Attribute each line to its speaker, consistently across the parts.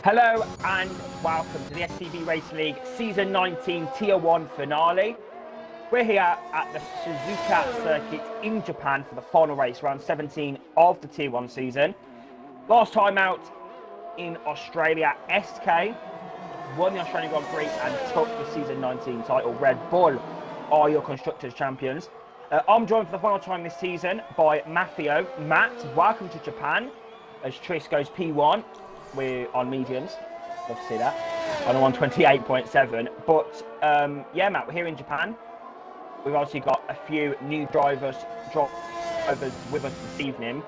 Speaker 1: Hello and welcome to the STB Race League Season 19 Tier 1 finale. We're here at the Suzuka circuit in Japan for the final race, round 17 of the Tier 1 season. Last time out in Australia, SK won the Australian Grand Prix and took the Season 19 title. Red Bull are your Constructors' champions. I'm joined for the final time this season by Maffio. Matt, welcome to Japan as Tris goes P1. We're on mediums, love to see that. And I'm on 28.7. But yeah, Matt, we're here in Japan. We've obviously got a few new drivers with us this evening.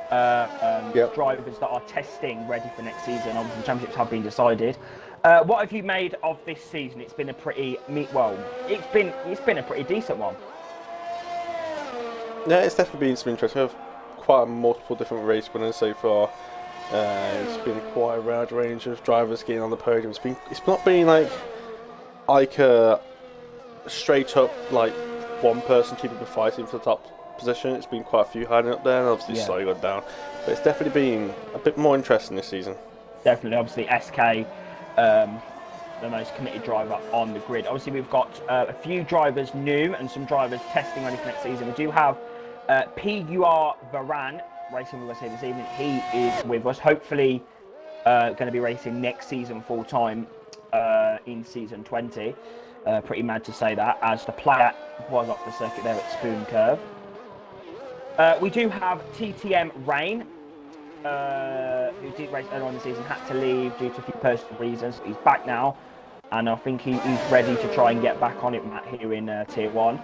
Speaker 1: Drivers that are testing ready for next season. Obviously, the championships have been decided. What have you made of this season? It's been a pretty it's been a pretty decent one.
Speaker 2: Yeah, it's definitely been some interesting. We have quite multiple different race winners so far. It's been quite a wide range of drivers getting on the podium. It's not been like a straight up like one person keeping the fighting for the top position. It's been quite a few hiding up there and obviously slowly gone down. But it's definitely been a bit more interesting this season. Definitely,
Speaker 1: obviously SK, the most committed driver on the grid. Obviously we've got a few drivers new and some drivers testing ready for next season. We do have PUR Varan racing with us here this evening. He is with us, hopefully going to be racing next season full time in season 20. Pretty mad to say that, as the player was off the circuit there at Spoon Curve. We do have TTM Rain, who did race earlier on in the season, had to leave due to a few personal reasons. He's back now, and I think he's ready to try and get back on it, Matt, here in Tier 1.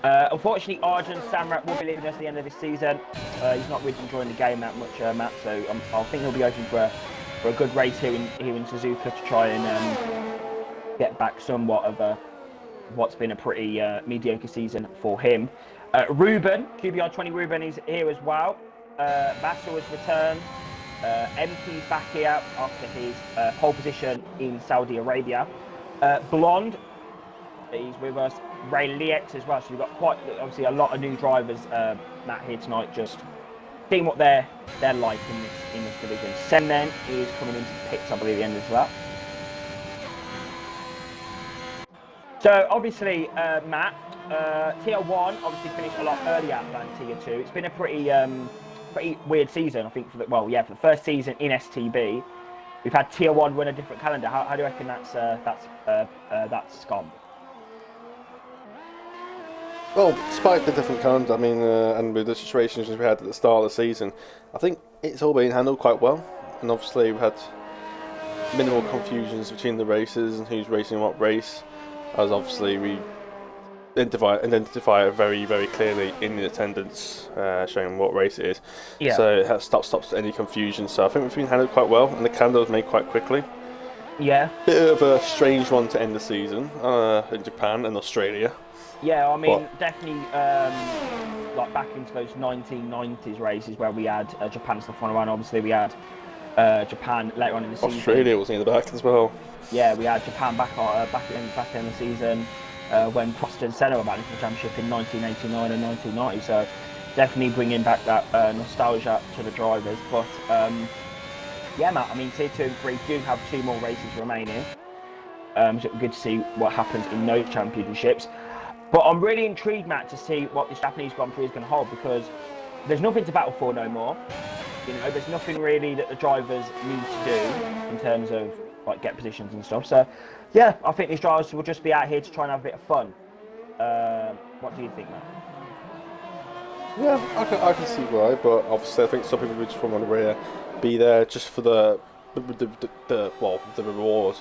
Speaker 1: Unfortunately, Arjun Samrat will be leaving us at the end of this season. He's not really enjoying the game that much, Matt, so I think he'll be open for a good race here in Suzuka to try and get back somewhat of what's been a pretty mediocre season for him. Ruben, QBR20 Ruben is here as well. Vassal has returned. MP's back here after his pole position in Saudi Arabia. Blonde, he's with us. Ray Liex as well. So we've got quite obviously a lot of new drivers, Matt, here tonight, just seeing what they're like in this division. Semnen is coming into the pits, I believe, at the end as well. So obviously, Matt, Tier 1 obviously finished a lot earlier than Tier 2. It's been a pretty weird season, I think, for the first season in STB. We've had Tier 1 run a different calendar. How do you reckon that's gone?
Speaker 2: Well, despite the different calendar, I mean, and with the situations we had at the start of the season, I think it's all been handled quite well. And obviously we've had minimal confusions between the races and who's racing what race, as obviously we identify it very, very clearly in the attendance, showing what race it is. Yeah. So it stops any confusion. So I think we've been handled quite well, and the calendar was made quite quickly.
Speaker 1: Yeah.
Speaker 2: Bit of a strange one to end the season in Japan and Australia.
Speaker 1: Yeah, I mean, definitely, like back into those 1990s races where we had Japan to the final round. Obviously, we had Japan later on in the season.
Speaker 2: Australia was near the back as well.
Speaker 1: Yeah, we had Japan back in the season when Prost and Senna were back into the championship in 1989 and 1990. So definitely bringing back that nostalgia to the drivers. But yeah, Matt, I mean, Tier 2 and 3 do have 2 more races remaining. So it'll be good to see what happens in those championships. But I'm really intrigued, Matt, to see what this Japanese Grand Prix is going to hold, because there's nothing to battle for no more. You know, there's nothing really that the drivers need to do in terms of like get positions and stuff. So, yeah, I think these drivers will just be out here to try and have a bit of fun. What do you think, Matt?
Speaker 2: Yeah, I can see why, but obviously I think some people would just want to be there just for the reward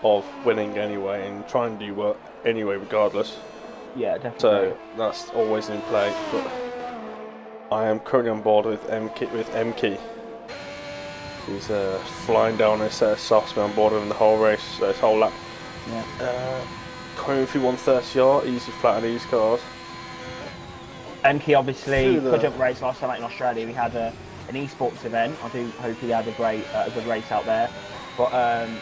Speaker 2: of winning anyway, and try and do work anyway regardless.
Speaker 1: Yeah, definitely.
Speaker 2: So that's always in play. But I am currently on board with MK. He's flying down a set of softs, been on board with him the whole race, this whole lap. Yeah. Going through 130R, easy flat on these cars.
Speaker 1: MK obviously couldn't race last time out in Australia. We had an esports event. I do hope he had a good race out there. But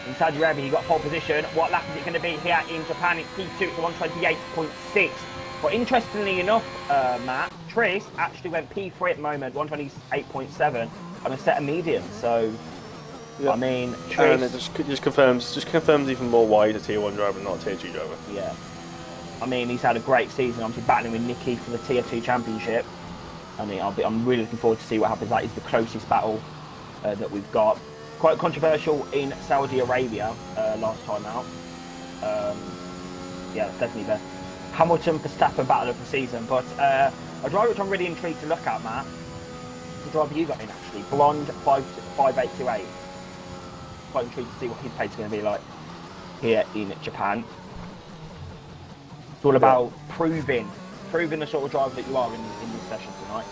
Speaker 1: in Saudi Arabia, he got pole position. What lap is it going to be here in Japan? It's P2, it's 128.6. But interestingly enough, Matt, Tris actually went P3 at the moment, 128.7, on a set of mediums. So
Speaker 2: Yeah.
Speaker 1: I mean,
Speaker 2: and it just confirms even more why he's a Tier 1 driver, not a Tier 2 driver.
Speaker 1: Yeah. I mean, he's had a great season. Obviously, battling with Nicky for the Tier 2 championship. I mean, I'm really looking forward to see what happens. That is the closest battle that we've got. Quite controversial in Saudi Arabia last time out. Yeah, it's definitely the Hamilton Verstappen battle of the season. But a driver which I'm really intrigued to look at, Matt, the driver you got in actually, Blonde 5828. Quite intrigued to see what his pace is going to be like here in Japan. It's all about proving the sort of driver that you are in this session tonight.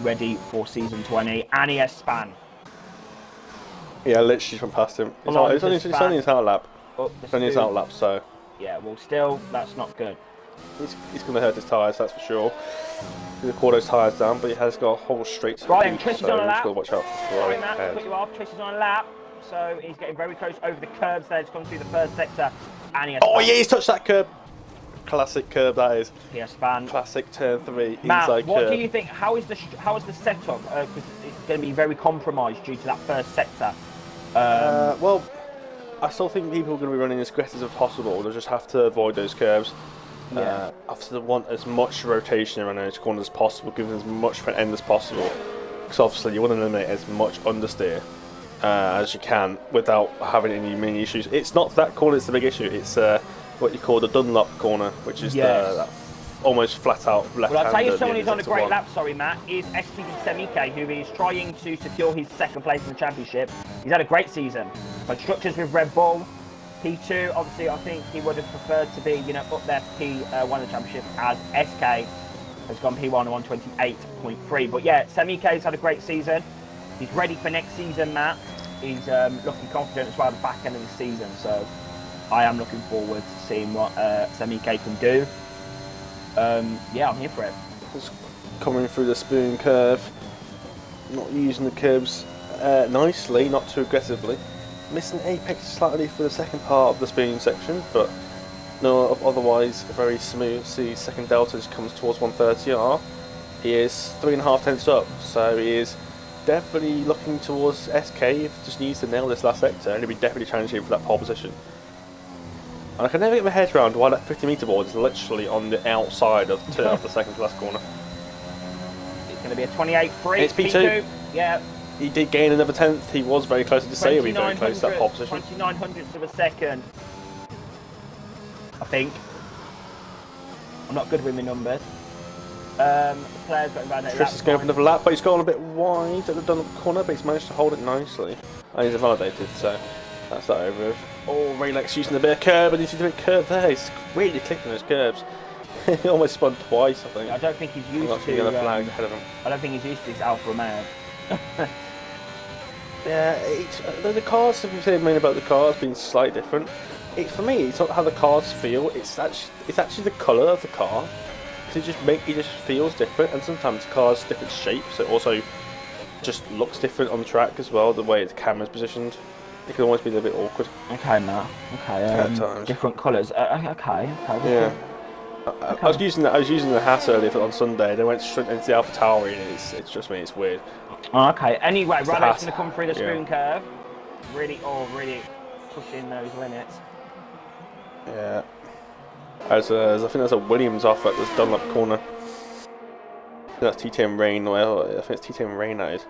Speaker 1: Ready for season 20. Annie Span.
Speaker 2: Yeah, literally from past him. It's only his out lap. It's only his out lap, so.
Speaker 1: Yeah, well, still, that's not good.
Speaker 2: He's going to hurt his tyres, that's for sure. He's going to cool those tyres down, but he has got a whole straight to
Speaker 1: Ryan,
Speaker 2: the
Speaker 1: Trish is on a lap.
Speaker 2: So watch out for
Speaker 1: Sorry, Matt, to put you off. Trish is on a lap, so he's getting very close over the curbs there. He's gone through the first sector. Annie Span.
Speaker 2: Oh, yeah, he's touched that curb. Classic curb, that is.
Speaker 1: Yeah, Span.
Speaker 2: Classic turn 3.
Speaker 1: Matt,
Speaker 2: inside
Speaker 1: what
Speaker 2: curb.
Speaker 1: do you think? How is the setup? Because it's going to be very compromised due to that first sector.
Speaker 2: Well, I still think people are going to be running as aggressive as possible. They'll just have to avoid those curves.
Speaker 1: Yeah.
Speaker 2: After they want as much rotation around those corners as possible, give them as much front end as possible. Because obviously you want to eliminate as much understeer as you can without having any mini issues. It's not that corner; it's the big issue. It's what you call the Dunlop corner, which is that almost flat out left.
Speaker 1: Well, I'll tell you someone who's on a great lap, sorry Matt, is STB Semike, who is trying to secure his second place in the championship. He's had a great season. Constructors with Red Bull, P2, obviously I think he would have preferred to be, up there for P1 of the championship, as SK has gone P1 on 128.3. But yeah, Semike's had a great season. He's ready for next season, Matt. He's looking confident as well at the back end of the season, so I am looking forward to seeing what Semike can do. Yeah, I'm here for it.
Speaker 2: Just coming through the spoon curve, not using the curbs nicely, not too aggressively. Missing apex slightly for the second part of the spoon section, but no, otherwise very smooth. See, second delta just comes towards 130R. He is 3.5 tenths up, so he is definitely looking towards SK. If just needs to nail this last sector, and he'll be definitely challenging for that pole position. And I can never get my head around why that 50-metre board is literally on the outside of the second to last corner.
Speaker 1: It's going to be a 28.3.
Speaker 2: It's P2.
Speaker 1: Yeah.
Speaker 2: He did gain another tenth. He was very close to say he'll be very close to that pole position.
Speaker 1: 29 hundredths of a second, I think. I'm not good with my numbers. The player's got around
Speaker 2: Trish is going for another lap, but he's gone a bit wide at the Dunlop corner, but he's managed to hold it nicely. And he's validated, so that's that over with. Oh, Raylex using the bit of curb, and he's using a bit of curb there. He's really clicking those curbs. He almost spun twice, I think.
Speaker 1: I don't think he's used to.
Speaker 2: Yellow flag ahead of him.
Speaker 1: I don't think he's used to this Alfa Romeo.
Speaker 2: Yeah, the cars, if you say about the cars being slightly different, for me, it's not how the cars feel. It's actually the colour of the car. It just feels different, and sometimes the car's different shapes. It also just looks different on the track as well. The way the camera's positioned, it can always be a little bit awkward.
Speaker 1: Okay, Matt. Okay.
Speaker 2: At times.
Speaker 1: Different colours. Okay.
Speaker 2: Yeah. Okay. I was using the Haas earlier on Sunday. They went straight into the Alpha Tauri, and it's just me. It's weird.
Speaker 1: Okay. Anyway,
Speaker 2: it's
Speaker 1: Radek's going to come through the spoon curve. Really pushing those limits.
Speaker 2: Yeah. I think there's a Williams off at this Dunlop corner. That's T10 Rain. Well, I think it's T10 Rain, that is.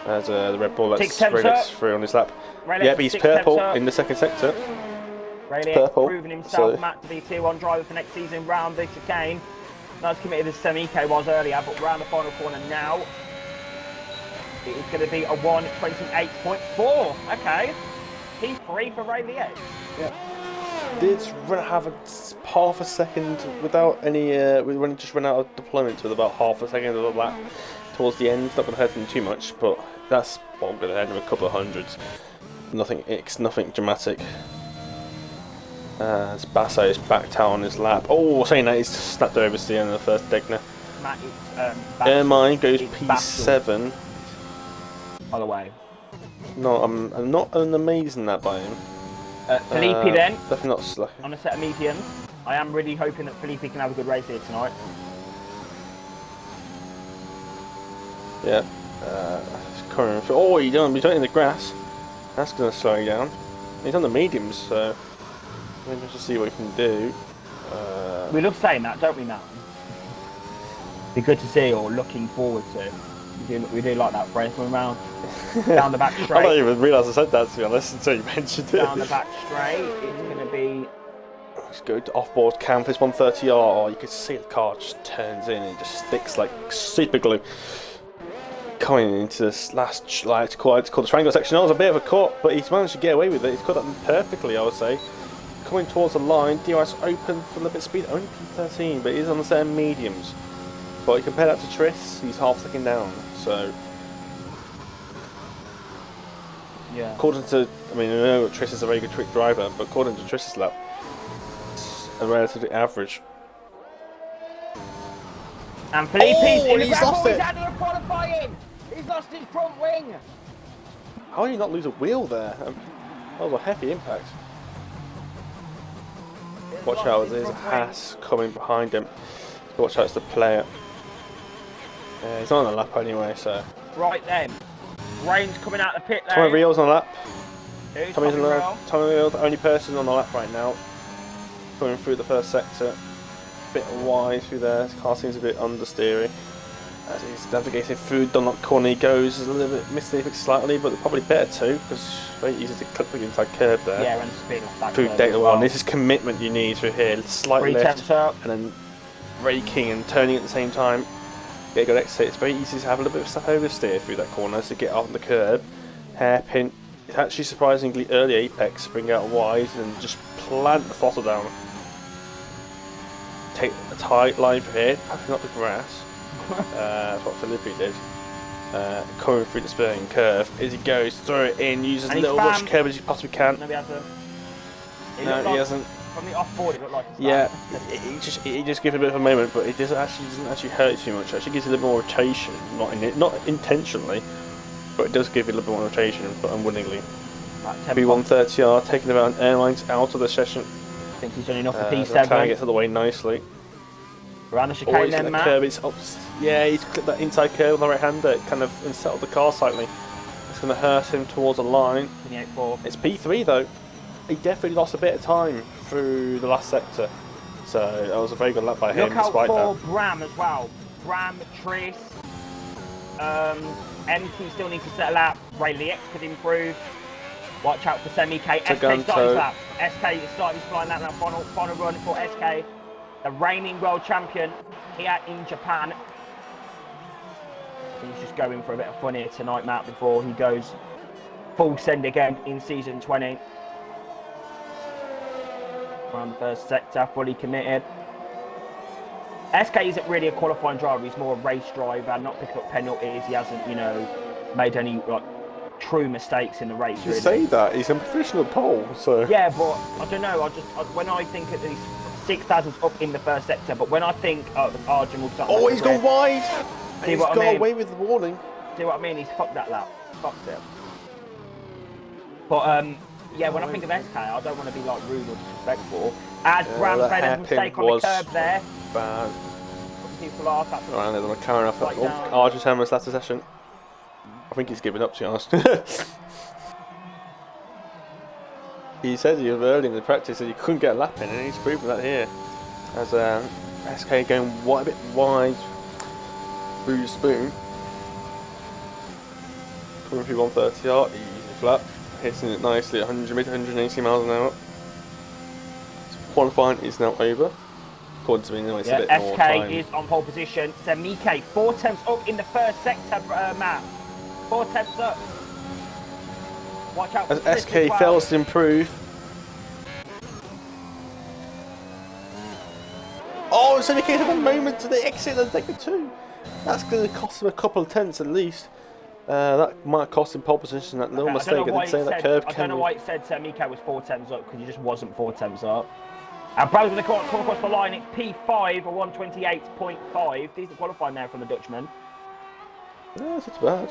Speaker 2: There's the Red Bull that's Raylex through on his lap. Yep, he's purple in the second sector.
Speaker 1: Raylex proving himself, Matt, to be Tier 1 driver for next season round the chicane. Not as committed as Semike was earlier, but round the final corner now. It is going to be a 1:28.4. Okay. P3 for Raylex.
Speaker 2: Yeah. Did have half a second without any. We just ran out of deployment with about half a second of the lap towards the end. Not going to hurt him too much, but that's going to hurt him a couple of hundreds. Nothing dramatic. As Basso is back down on his lap. Oh, saying that he's snapped over to the end of the first Degner.
Speaker 1: Matt,
Speaker 2: Ermine goes P7.
Speaker 1: By the way.
Speaker 2: No, I'm not an amazing that by him.
Speaker 1: Felipe then.
Speaker 2: Definitely not slack.
Speaker 1: On a set of mediums. I am really hoping that Felipe can have a good race here tonight.
Speaker 2: Yeah. Current. Oh, he's doing in the grass. That's going to slow you down. He's on the mediums, so maybe just see what he can do.
Speaker 1: We love saying that, don't we, Matt? Be good to see or looking forward to. We do like that phrase coming around. Down the back straight.
Speaker 2: I don't even realise I said that, to be honest, until you mentioned it.
Speaker 1: Down the back straight, it's going to be...
Speaker 2: Let's go to off-board cam for this 130R. Oh, you can see the car just turns in and just sticks like super glue. Coming into this last, like it's called the triangle section. That was a bit of a cut, but he's managed to get away with it. He's cut that perfectly, I would say. Coming towards the line, DRS open for a little bit of speed, only P13, but he's on the same mediums. But you compare that to Tris, he's half second down, so...
Speaker 1: Yeah.
Speaker 2: According to, I mean, I know Tris is a very good trick driver, but according to Tris's lap, it's a relatively average.
Speaker 1: And Felipe's
Speaker 2: Oh,
Speaker 1: in
Speaker 2: he's
Speaker 1: the
Speaker 2: lost
Speaker 1: he's
Speaker 2: it.
Speaker 1: out of qualifying! He's lost his front wing!
Speaker 2: How did you not lose a wheel there? That was a heavy impact. Watch out, there's a Haas coming behind him. Watch out, it's the player. He's not on the lap anyway, so...
Speaker 1: Right then. Rain's coming out the pit lane.
Speaker 2: Tommy Reel's on the lap.
Speaker 1: Who's
Speaker 2: Tommy's on
Speaker 1: Tommy
Speaker 2: the
Speaker 1: Reel?
Speaker 2: Tommy Reel, the only person on the lap right now. Coming through the first sector. Bit wide through there. This car seems a bit understeery. As he's navigating through Dunlop corner, he goes a little bit misleading slightly, but probably better too, because it's very easy to clip the inside curb there.
Speaker 1: Yeah, and speed off that
Speaker 2: Through
Speaker 1: curve
Speaker 2: data
Speaker 1: as well.
Speaker 2: one, this is commitment you need through here. Slight
Speaker 1: 3
Speaker 2: lift,
Speaker 1: tenths up.
Speaker 2: and then raking and turning at the same time. Get a good exit. It's very easy to have a little bit of step oversteer through that corner to get off the curb. Hairpin. It's actually surprisingly early apex, bring out wide and just plant the throttle down. Take a tight line for here, passing up the grass. That's what Felipe did. Coming through the spurring curve. As he goes, throw it in, uses as little much curb as you possibly can.
Speaker 1: No, he
Speaker 2: hasn't.
Speaker 1: From the off-board, it looked like he's
Speaker 2: Yeah, he just gives a bit of a moment, but it doesn't actually hurt too much. It actually gives you a little more rotation, not intentionally, but it does give you a little bit more rotation, but unwittingly. B130R taking the Around Airlines out of the session.
Speaker 1: I think he's done enough for
Speaker 2: Trying to
Speaker 1: P7.
Speaker 2: get out of the way nicely.
Speaker 1: Around the chicane then, Matt.
Speaker 2: Curb, it's up. Yeah, he's clipped that inside curve on the right hander, kind of unsettled the car slightly. It's going to hurt him towards the line.
Speaker 1: 28.4.
Speaker 2: It's P3 though. He definitely lost a bit of time through the last sector. So that was a very good lap by him.
Speaker 1: Look out
Speaker 2: despite
Speaker 1: for
Speaker 2: that.
Speaker 1: Bram as well. Bram, Tris, MT still needs to settle out. Ray X could improve. Watch out for Semi-K. SK starting lap. SK is slightly flying that now. Final run for SK. The reigning world champion here in Japan. He's just going for a bit of fun here tonight, Matt, before he goes full send again in season 20. Around the first sector, fully committed. SK isn't really a qualifying driver, he's more a race driver, not picking up penalties. He hasn't, made any true mistakes in the race.
Speaker 2: You
Speaker 1: really.
Speaker 2: say that, he's a professional pole, so...
Speaker 1: Yeah, but I don't know, when I think of these 6,000s up in the first sector, but when I think of Arjun will start...
Speaker 2: Oh, he's gone wide!
Speaker 1: See
Speaker 2: He's
Speaker 1: what I
Speaker 2: got
Speaker 1: mean?
Speaker 2: away with the warning.
Speaker 1: See what I mean? He's fucked that lap. Fucked it. But, yeah, when I think of SK, I don't want to be rude or disrespectful. As Bram's made a mistake on the curb there.
Speaker 2: Bad.
Speaker 1: People are. That's
Speaker 2: Right, there's a McLaren off that.
Speaker 1: down.
Speaker 2: Oh, Arjun's Hammer's last session. I think he's given up, to be honest. He said he was early in the practice that he couldn't get a lap in, and he's proven that here. As SK going a bit wide through the spoon. Coming through 130R, easy flat. Hitting it nicely at 180 miles an hour. So qualifying is now over. According to me, anyway, it's a bit more time.
Speaker 1: SK is on pole position. Semi-K, 4 tenths up in the first sector, Matt. 4 tenths up. Watch out for
Speaker 2: As SK fails to improve. Oh, Semi-K had a moment to the exit and take the 2. That's going to cost him a couple of tenths at least. That might cost him pole position. That little mistake. I didn't say that curve.
Speaker 1: I don't know why it said Semi-K was 4 tenths up, because he just wasn't 4 tenths up. And Brad's going to come across the line. It's P5 or 128.5. Decent qualifying there from the Dutchman.
Speaker 2: No, that's not bad.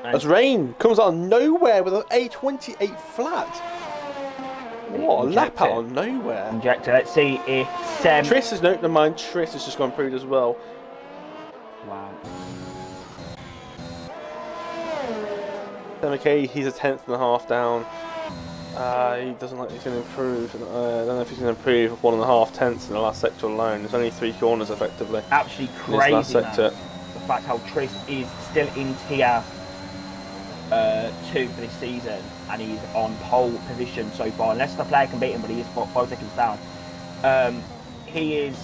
Speaker 2: As Rain comes out of nowhere with an A28 flat. What a lap out of nowhere.
Speaker 1: Injector. Let's see if
Speaker 2: Tris has no mind. Tris has just gone through as well.
Speaker 1: Wow.
Speaker 2: McKay, he's a 10th.5 down. He doesn't look like he's going to improve. I don't know if he's going to improve 1.5 tenths in the last sector alone. There's only 3 corners effectively.
Speaker 1: Absolutely crazy, last sector. The fact how Tris is still in tier 2 for this season, and he's on pole position so far. Unless the player can beat him, but he is 5 seconds down. He is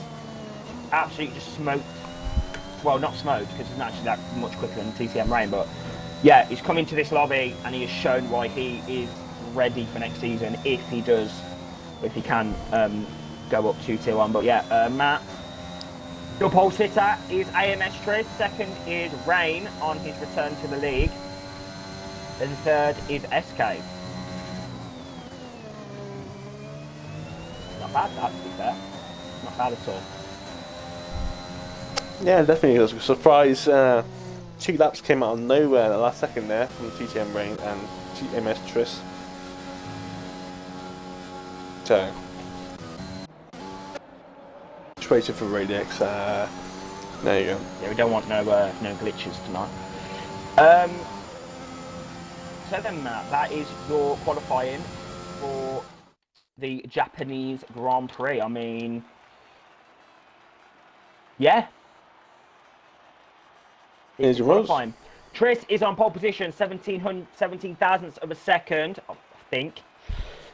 Speaker 1: absolutely just smoked. Well, not smoked, because he's not actually that much quicker than TTM Rain, but yeah, he's come into this lobby and he has shown why he is ready for next season if he can go up to tier 1. But yeah, Matt, your pole sitter is AMS Tris, second is Rain on his return to the league, then third is SK. Not bad, that, to be fair. Not bad at all.
Speaker 2: Yeah, definitely. It was a surprise. 2 laps came out of nowhere the last second there from TTM Rain and TMS Tris. So, just waiting for Radix. There you go.
Speaker 1: Yeah, we don't want no glitches tonight. So then, Matt, that is your qualifying for the Japanese Grand Prix. I mean, yeah.
Speaker 2: Here's your qualifying.
Speaker 1: Tris is on pole position, 17 thousandths of a second, I think.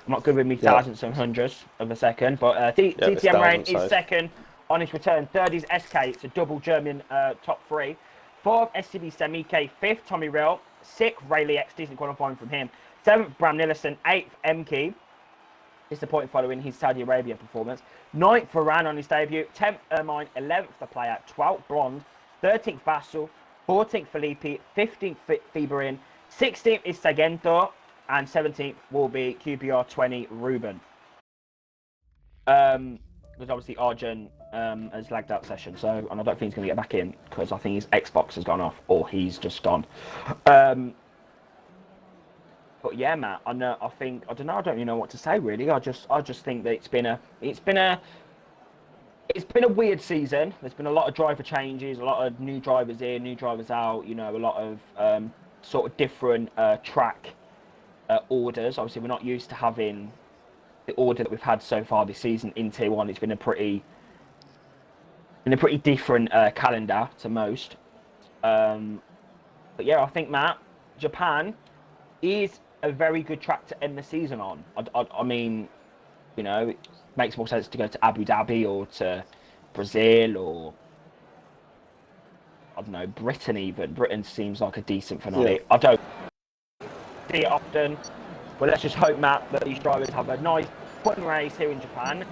Speaker 1: I'm not good with me thousandths and hundredths of a second, but TTM Rain is second on his return. Third is SK, it's a double German top 3. Fourth, STB Semike. Fifth, Tommy Rill. Sixth, Rayleigh X, decent qualifying from him. Seventh, Bram Nilsson. Eighth, MK. Disappointing following his Saudi Arabia performance. Ninth, Varane on his debut. 10th, Ermine. 11th, the player. 12th, Blonde. 13th, Bassel. 14th, Felipe. 15th, Fiberin. 16th is Sagento. And 17th will be QPR 20, Ruben. Because obviously Arjun has lagged out session, so, and I don't think he's going to get back in because I think his Xbox has gone off or he's just gone. But yeah, Matt, I don't even know what to say really. I just think that it's been a weird season. There's been a lot of driver changes, a lot of new drivers in, new drivers out. You know, a lot of sort of different track orders. Obviously, we're not used to having the order that we've had so far this season in Tier 1. It's been a pretty different calendar to most. But yeah, I think, Matt, Japan is a very good track to end the season on. I mean, you know, it makes more sense to go to Abu Dhabi or to Brazil or, I don't know, Britain even. Britain seems like a decent finale. Yeah. I don't see it often. But let's just hope, Matt, that these drivers have a nice, fun race here in Japan.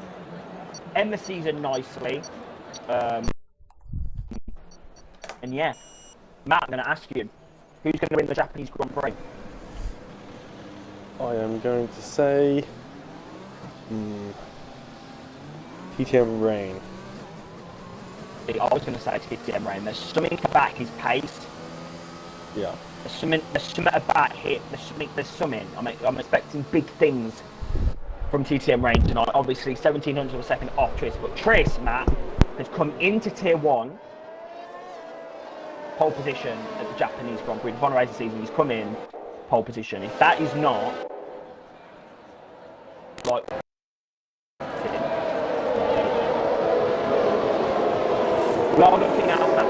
Speaker 1: End the season nicely. And yeah, Matt, I'm going to ask you, who's going to win the Japanese Grand Prix?
Speaker 2: I am going to say TTM Rain.
Speaker 1: I was going to say TTM Rain. There's something about his pace.
Speaker 2: Yeah.
Speaker 1: There's something about hit. There's something. I'm expecting big things from TTM Rain tonight. Obviously, 1700 of a second off Tris, but Tris, Matt, has come into Tier 1, pole position at the Japanese Grand Prix. The final race of the season, he's come in pole position. If that is not like well, looking at that.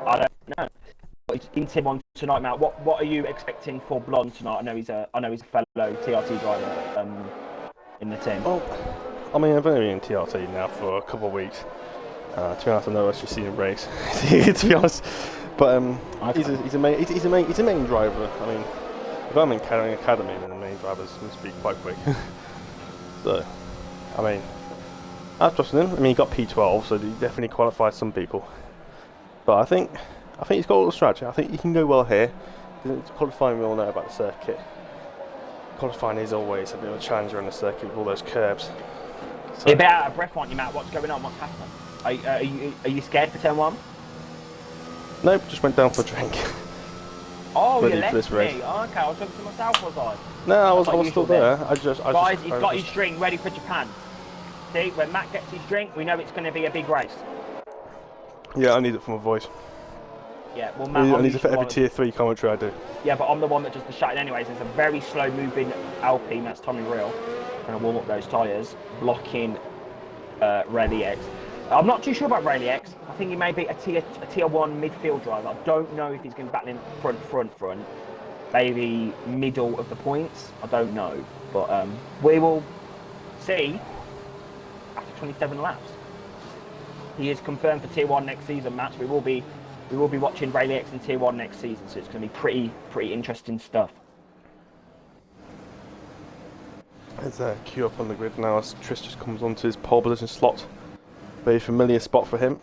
Speaker 1: I don't know. But it's in Tier 1 tonight, Matt. What are you expecting for Blonde tonight? I know he's a fellow TRT driver in the team.
Speaker 2: Well, I mean, I've only been in TRT now for a couple of weeks. To be honest, I know I've just seen him race. To be honest, but he's a main driver. I mean, if I'm in academy, then the main drivers must be quite quick. So, I mean, I've trusted him. I mean, he got P12, so he definitely qualified some people. But I think he's got all the strategy. I think he can go well here. Qualifying, we all know about the circuit. Qualifying is always a bit of a challenger on the circuit with all those curbs. So.
Speaker 1: You're a bit out of breath, aren't you, Matt? What's going on? What's happening? Are you scared for turn 1?
Speaker 2: Nope, just went down for a drink.
Speaker 1: Oh, you left me. Oh, okay, I was talking to myself, was I?
Speaker 2: No, I was still there.
Speaker 1: Guys, he's got his drink ready for Japan. See, when Matt gets his drink, we know it's going to be a big race.
Speaker 2: Yeah, I need it for my voice.
Speaker 1: Yeah, well, Matt,
Speaker 2: I need it for every tier 3 commentary I do.
Speaker 1: Yeah, but I'm the one that does the shutting anyways. It's a very slow moving Alpine, that's Tommy Real. Going to warm up those tyres, blocking Rayleigh X. I'm not too sure about Rayleigh X. I think he may be a tier 1 midfield driver. I don't know if he's going to be battling front. Maybe middle of the points. I don't know. But we will see after 27 laps. He is confirmed for tier 1 next season, Matt. We will be watching Rayleigh X in tier 1 next season, so it's going to be pretty interesting stuff.
Speaker 2: There's a queue up on the grid now as Tris just comes onto his pole position slot. Very familiar spot for him.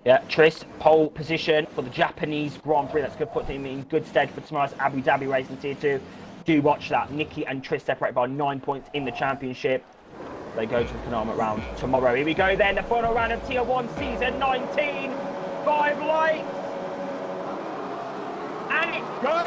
Speaker 1: Yeah, Tris, pole position for the Japanese Grand Prix. That's going to put him in good stead for tomorrow's Abu Dhabi race in tier 2. Do watch that. Nicky and Tris separated by 9 points in the championship. They go to the penultimate round tomorrow. Here we go then, the final round of tier 1 season 19. 5 lights. And it's go.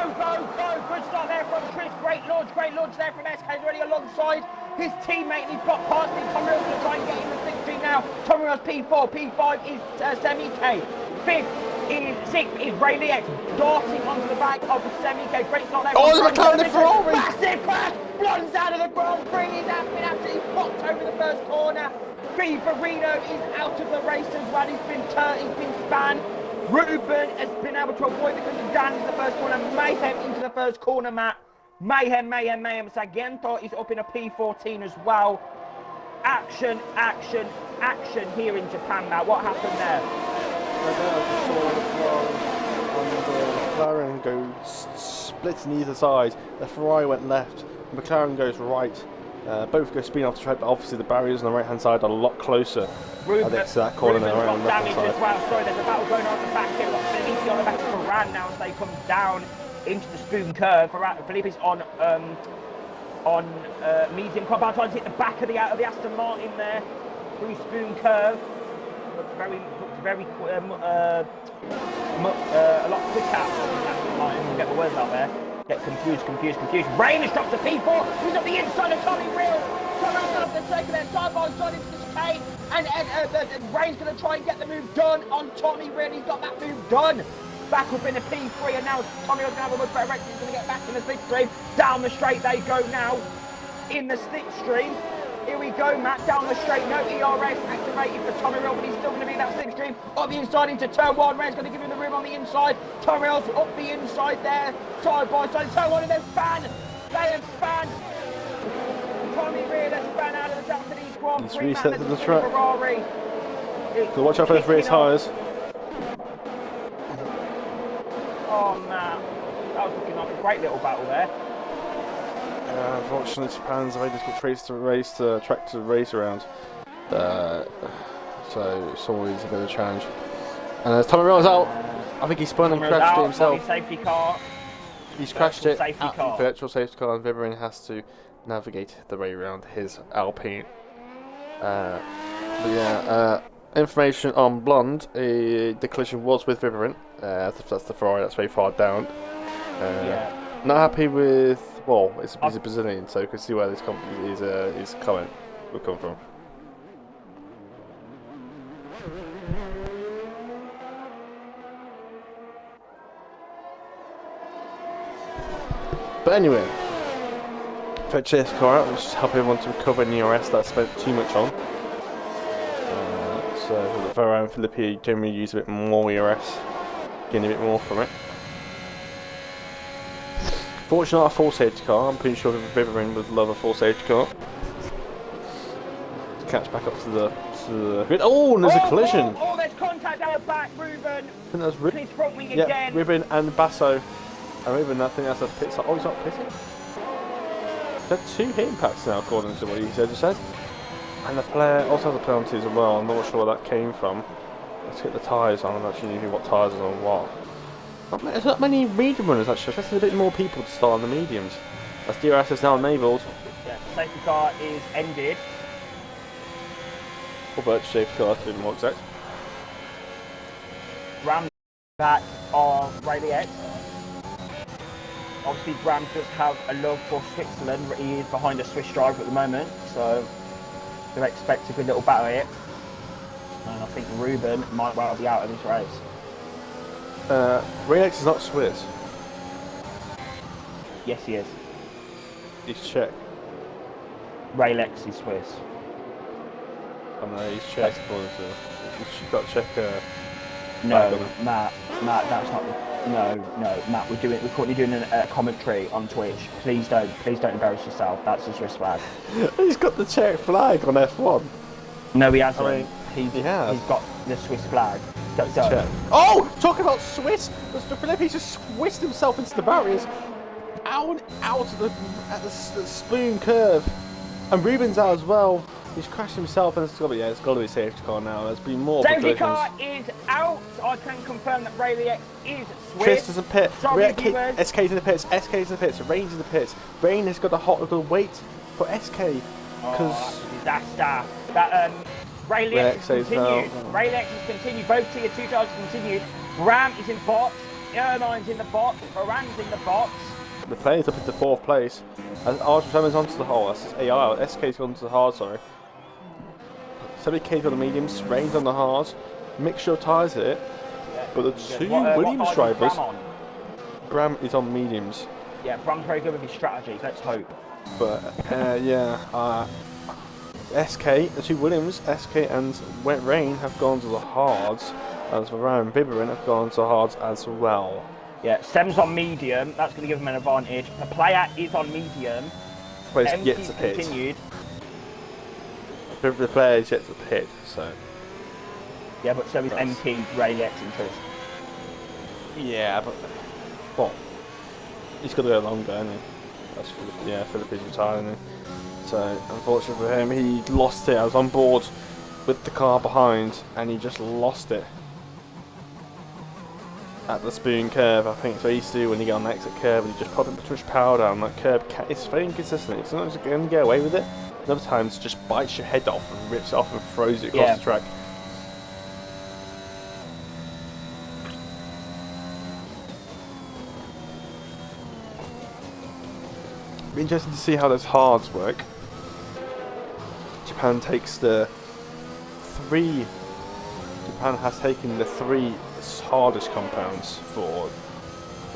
Speaker 1: Good start there from Tris. Great launch there from SK. He's already alongside his teammate. He's got past him. Tommy Reel's going to try and get in the 6th now. Tommy Reel's P4. P5 is Semi-K. 6th is Rayleigh X. Darting onto the back of the Semi-K. Great start there.
Speaker 2: Oh, the McLaren Ferrari!
Speaker 1: Massive crash. Runs out of the Grand Prix. He's been absolutely popped over the first corner. Viverino is out of the race as well. He's been spanned. Ruben has been able to avoid because of Dan into the first corner. Mayhem into the first corner, Matt. Mayhem. Sargento is up in a P14 as well. Action here in Japan, Matt. What happened there?
Speaker 2: The McLaren goes splitting either side. The Ferrari went left. The McLaren goes right. Both go spin off the track, but obviously the barriers on the right hand side are a lot closer.
Speaker 1: Ruben,
Speaker 2: to that corner
Speaker 1: Ruben's
Speaker 2: around
Speaker 1: got
Speaker 2: the left
Speaker 1: damage
Speaker 2: hand
Speaker 1: as
Speaker 2: side.
Speaker 1: well. Sorry, there's a battle going on at the back here. We've got Felipe on the back of Ferran now as they come down into the spoon curve. Felipe's on medium compound, trying to hit the back of the Aston Martin there through spoon curve. Looks very a lot quicker Aston Martin. We'll get the words out there. Get confused. Rain has dropped to P4. He's at the inside of Tommy Real. Tommy's got up the second there, side by side into the chicane. And Rain's going to try and get the move done on Tommy Real. He's got that move done. Back up in the P3, and now Tommy Real's going to have a much better race. He's going to get back in the slipstream. Down the straight they go now in the slipstream. Here we go, Matt, down the straight, no ERS activated for Tommy Real, but he's still going to be in that slipstream. Up the inside into turn 1, Rain's going to give him the room on the inside. Tommy Real's up the inside there, side by side, turn 1 and then span. They have spanned. Tommy Real has spun out of the Japanese Grand Prix.
Speaker 2: He's reset to the track.
Speaker 1: Ferrari.
Speaker 2: So watch out for those rear tyres.
Speaker 1: Oh, man. That was looking like a great little battle there.
Speaker 2: Unfortunately, Japan's a very difficult track to race around. So it's always a bit of a challenge. And as Tommy Reel's out, I think he spun and crashed it himself.
Speaker 1: Safety car.
Speaker 2: He's crashed it
Speaker 1: safety
Speaker 2: at
Speaker 1: car.
Speaker 2: the virtual safety car, and Vivian has to navigate the way around his Alpine. Information on Blonde, the collision was with Vivian. That's the Ferrari that's very far down. Not happy with, well, he's a Brazilian, so you can see where this his comment will come from. But anyway, fetch this car out, let's just help everyone to recover an ERS that I spent too much on. So the Ferrari and Filippi generally use a bit more ERS, getting a bit more from it. Fortunately, not a full safety car. I'm pretty sure Vivian would love a full safety car. Let's catch back up to the grid. Oh, and there's a collision.
Speaker 1: Oh, there's contact out back, Ruben.
Speaker 2: I think that's Ruben.
Speaker 1: His front wing
Speaker 2: Yeah,
Speaker 1: again.
Speaker 2: Ruben and Basso. And Ruben, I think that's a pit stop. Oh, he's not pitting. There's 2 hit impacts now, according to what he just said. And the player also has a penalty as well. I'm not sure where that came from. Let's get the tyres on. I'm not actually sure what tyres are on what. There's not many medium runners actually. There's a bit more people to start on the mediums. As DRS is now enabled.
Speaker 1: Yeah, the safety car is ended.
Speaker 2: Or virtual safety car to be more exact.
Speaker 1: Ram back of Rayleigh X. Obviously, Bram does have a love for Switzerland. He is behind a Swiss driver at the moment, so to expect a good little battle here. And I think Ruben might well be out of this race.
Speaker 2: Rex is not Swiss.
Speaker 1: Yes, he is.
Speaker 2: He's Czech.
Speaker 1: Raylex is Swiss.
Speaker 2: Oh no, he's Czech. He's got Czech.
Speaker 1: No, Matt, that's not. No, Matt. We're currently doing a commentary on Twitch. Please don't embarrass yourself. That's a Swiss flag.
Speaker 2: He's got the Czech flag on F1.
Speaker 1: No, he hasn't.
Speaker 2: I mean, he has.
Speaker 1: He's got the Swiss flag.
Speaker 2: Oh, talking about Swiss, Mr. Philippe just swissed himself into the barriers, out at the spoon curve, and Ruben's out as well. He's crashed himself, and it's got to be a safety car now. There's been more.
Speaker 1: Safety car is out. I can confirm that Rayleigh is Swiss.
Speaker 2: Chris doesn't pit.
Speaker 1: Sorry,
Speaker 2: SK's in the pits. SK's in the pits. Rain's in the pits. Rain has got a hot little wait for SK because
Speaker 1: disaster. That Rayleigh has continued. Rayleigh has continued. Both tier 2 cars have continued. Ram is in box. Ermine's in the box. Moran's in the box.
Speaker 2: The plane's up into 4th place. As Archer's onto the hard. That's AI. SK's gone to the hard. Sorry. 70K's on the mediums. Rain's on the hard. Mixture of tyres here.
Speaker 1: Yeah,
Speaker 2: but the two Williams drivers. Bram is on mediums.
Speaker 1: Yeah, Bram's very good with his strategies. Let's hope.
Speaker 2: But SK, the two Williams, SK and Wet Rain have gone to the hards, as Varane and Viberin have gone to the hards as well.
Speaker 1: Yeah, Sem's on medium, that's going to give him an advantage. The player is on medium.
Speaker 2: Player yet to pit.
Speaker 1: Continued.
Speaker 2: The player is yet to pit, so.
Speaker 1: Yeah, but so is MT, Rayleigh and Tris.
Speaker 2: Yeah, but. Well, he's got to go longer, hasn't he? That's Philip is retiring. Isn't he? So, unfortunately for him, he lost it. I was on board with the car behind, and he just lost it at the spoon curve. I think it's what he used to do when you get on the exit curve, and he just put too much power down that curve. It's very inconsistent. Sometimes you can get away with it, and other times it just bites your head off and rips it off and throws it across the track. It'll be interesting to see how those hards work. Japan has taken the 3 hardest compounds for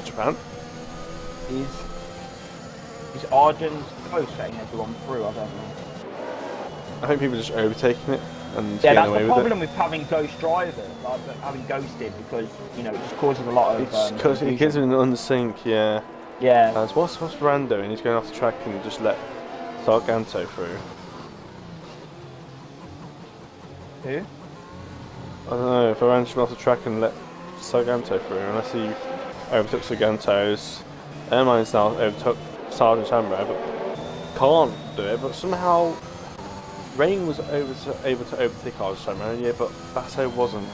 Speaker 2: Japan.
Speaker 1: Is Arjun's close getting everyone through? I don't know.
Speaker 2: I think people are just overtaking it and
Speaker 1: getting
Speaker 2: away with it.
Speaker 1: That's the problem with having ghost drivers, like having ghosted, because it just causes a lot of.
Speaker 2: It's because it gives him an unsync, yeah.
Speaker 1: Yeah.
Speaker 2: What's Varane doing? He's going off the track and just let Sargento through.
Speaker 1: Who?
Speaker 2: I don't know, if Varane should off the track and let Sargento through, unless he overtook Sargento's. Ermine's now overtook Sergeant Amro, but can't do it. But somehow Rain was able to overtake Sergeant Amro, but Basso wasn't.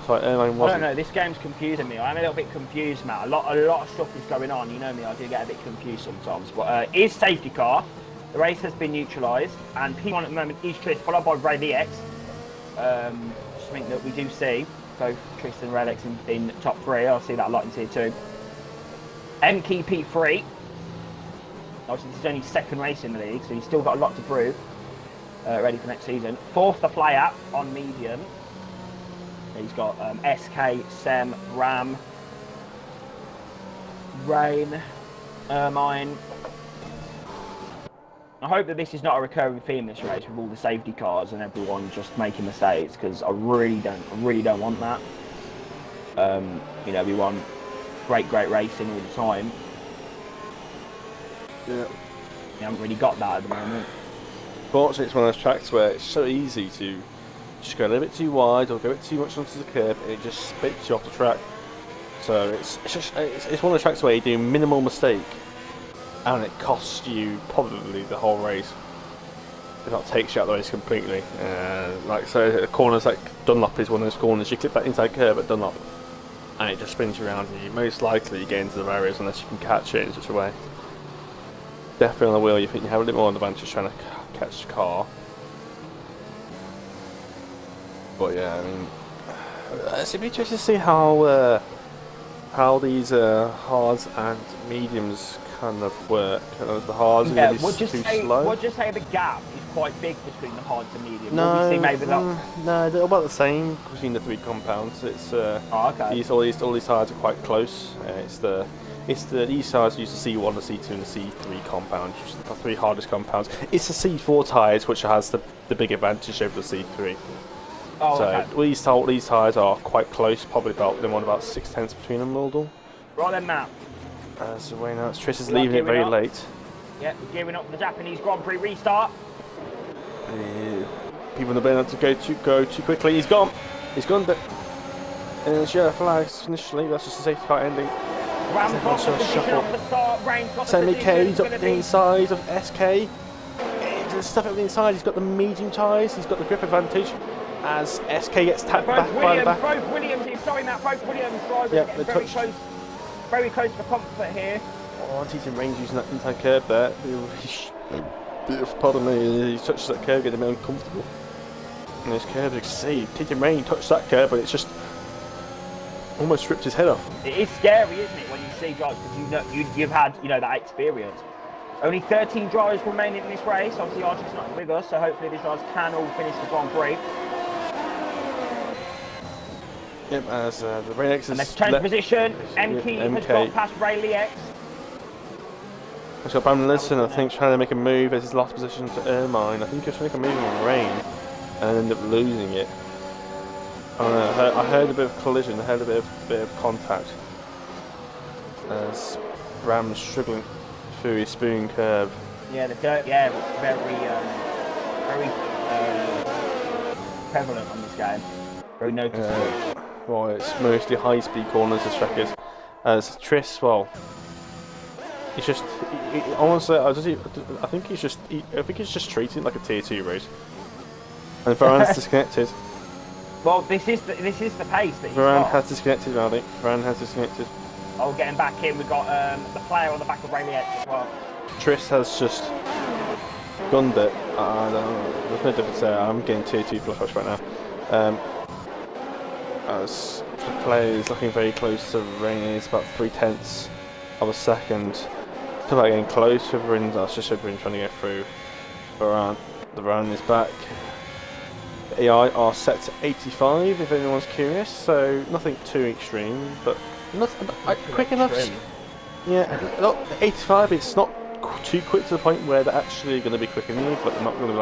Speaker 2: Sorry, Ermine wasn't.
Speaker 1: I don't know, this game's confusing me. I'm a little bit confused, Matt. A lot of stuff is going on. You know me, I do get a bit confused sometimes. But is safety car. The race has been neutralised, and P1 at the moment is Tris, followed by Rayleigh. Something that we do see, both Tris and Rayleigh in top 3. I'll see that a lot in tier 2. MK P3. Obviously, this is only his 2nd race in the league, so he's still got a lot to prove. Ready for next season. 4th, the player on medium. He's got SK, Sem, Ram, Rain, Ermine. I hope that this is not a recurring theme this race with all the safety cars and everyone just making mistakes, because I really don't want that. We want great racing all the time.
Speaker 2: Yeah.
Speaker 1: We haven't really got that at the moment.
Speaker 2: Fortunately, it's one of those tracks where it's so easy to just go a little bit too wide or go a bit too much onto the curb, and it just spits you off the track. So it's one of the tracks where you do minimal mistake, and it costs you probably the whole race. If not, takes you out the race completely. So corners like Dunlop is one of those corners. You clip that inside curve at Dunlop, and it just spins you around, and you most likely get into the barriers unless you can catch it in such a way. Definitely on the wheel, you think you have a little more advantage trying to catch the car. But yeah, I mean, it's interesting to see how how these hards and mediums kind of work. The hards are going to be too slow.
Speaker 1: Would you say the gap is quite big between the hards and mediums?
Speaker 2: No,
Speaker 1: we see maybe
Speaker 2: no, they're about the same between the three compounds. It's
Speaker 1: okay.
Speaker 2: all these hards are quite close. These tires use the C1, the C2, and the C3 compounds, which are the three hardest compounds. It's the C4 tires which has the big advantage over the C3.
Speaker 1: Oh,
Speaker 2: so
Speaker 1: okay.
Speaker 2: all these tires are quite close, probably about 6/10 between them, Mildal.
Speaker 1: Right then, Matt.
Speaker 2: So way now, Triss is leaving it very late.
Speaker 1: Yeah, we're gearing up for the Japanese Grand Prix restart.
Speaker 2: People have been able to go too quickly. He's gone. He's gone. But yellow flags initially. That's just a safety car ending.
Speaker 1: Ram got the position off the start. Rain got the
Speaker 2: Semi
Speaker 1: position.
Speaker 2: K's up the inside of SK. Stuff up the inside. He's got the medium tyres. He's got the grip advantage. As SK gets tapped back by the back.
Speaker 1: Both Williams, sorry Matt, both Williams drivers getting very close for comfort here.
Speaker 2: Oh, he's in range using that inside curb there. Pardon me, he touches that curb, getting him uncomfortable. And this curb, you can see, taking rain, touched that curb, but it's just almost ripped his head off.
Speaker 1: It is scary, isn't it, when you see drivers, because you've had that experience. Only 13 drivers remaining in this race. Obviously, Archie's not with us, so hopefully these drivers can all finish the Grand Prix.
Speaker 2: Yep, as the Ray X is
Speaker 1: let's change position. MK has got past Ray X.
Speaker 2: He's got Brandon Liston, I think, trying to make a move as his last position to Ermine. I think he was trying to make a move on Rain and ended up losing it. I don't know, I heard a bit of collision, I heard a bit of contact as Bram's struggling through his spoon curve.
Speaker 1: Yeah, the curve, it's very prevalent on this game. Very noticeable.
Speaker 2: Well, it's mostly high-speed corners this track is. As Triss, well, it's just honestly, I think he's just treating it like a tier 2 race. And Varane disconnected.
Speaker 1: Well, this is the pace that
Speaker 2: Varane has disconnected, Rowdy. Varane has disconnected.
Speaker 1: Oh, getting back in, we've got the player on the back of Ray X as well.
Speaker 2: Triss has just gunned it. I don't know. There's no difference there. I'm getting tier 2 flush right now. As the player is looking very close to Rain, it's about 0.3 of a second. Talk about getting close to Varane. That's just Varane trying to get through. Varane. The Varane is back. The AI are set to 85 if anyone's curious, so nothing too extreme, but quick enough. Yeah, not 85. It's not too quick to the point where they're actually going to be quicker than you, but they're not going to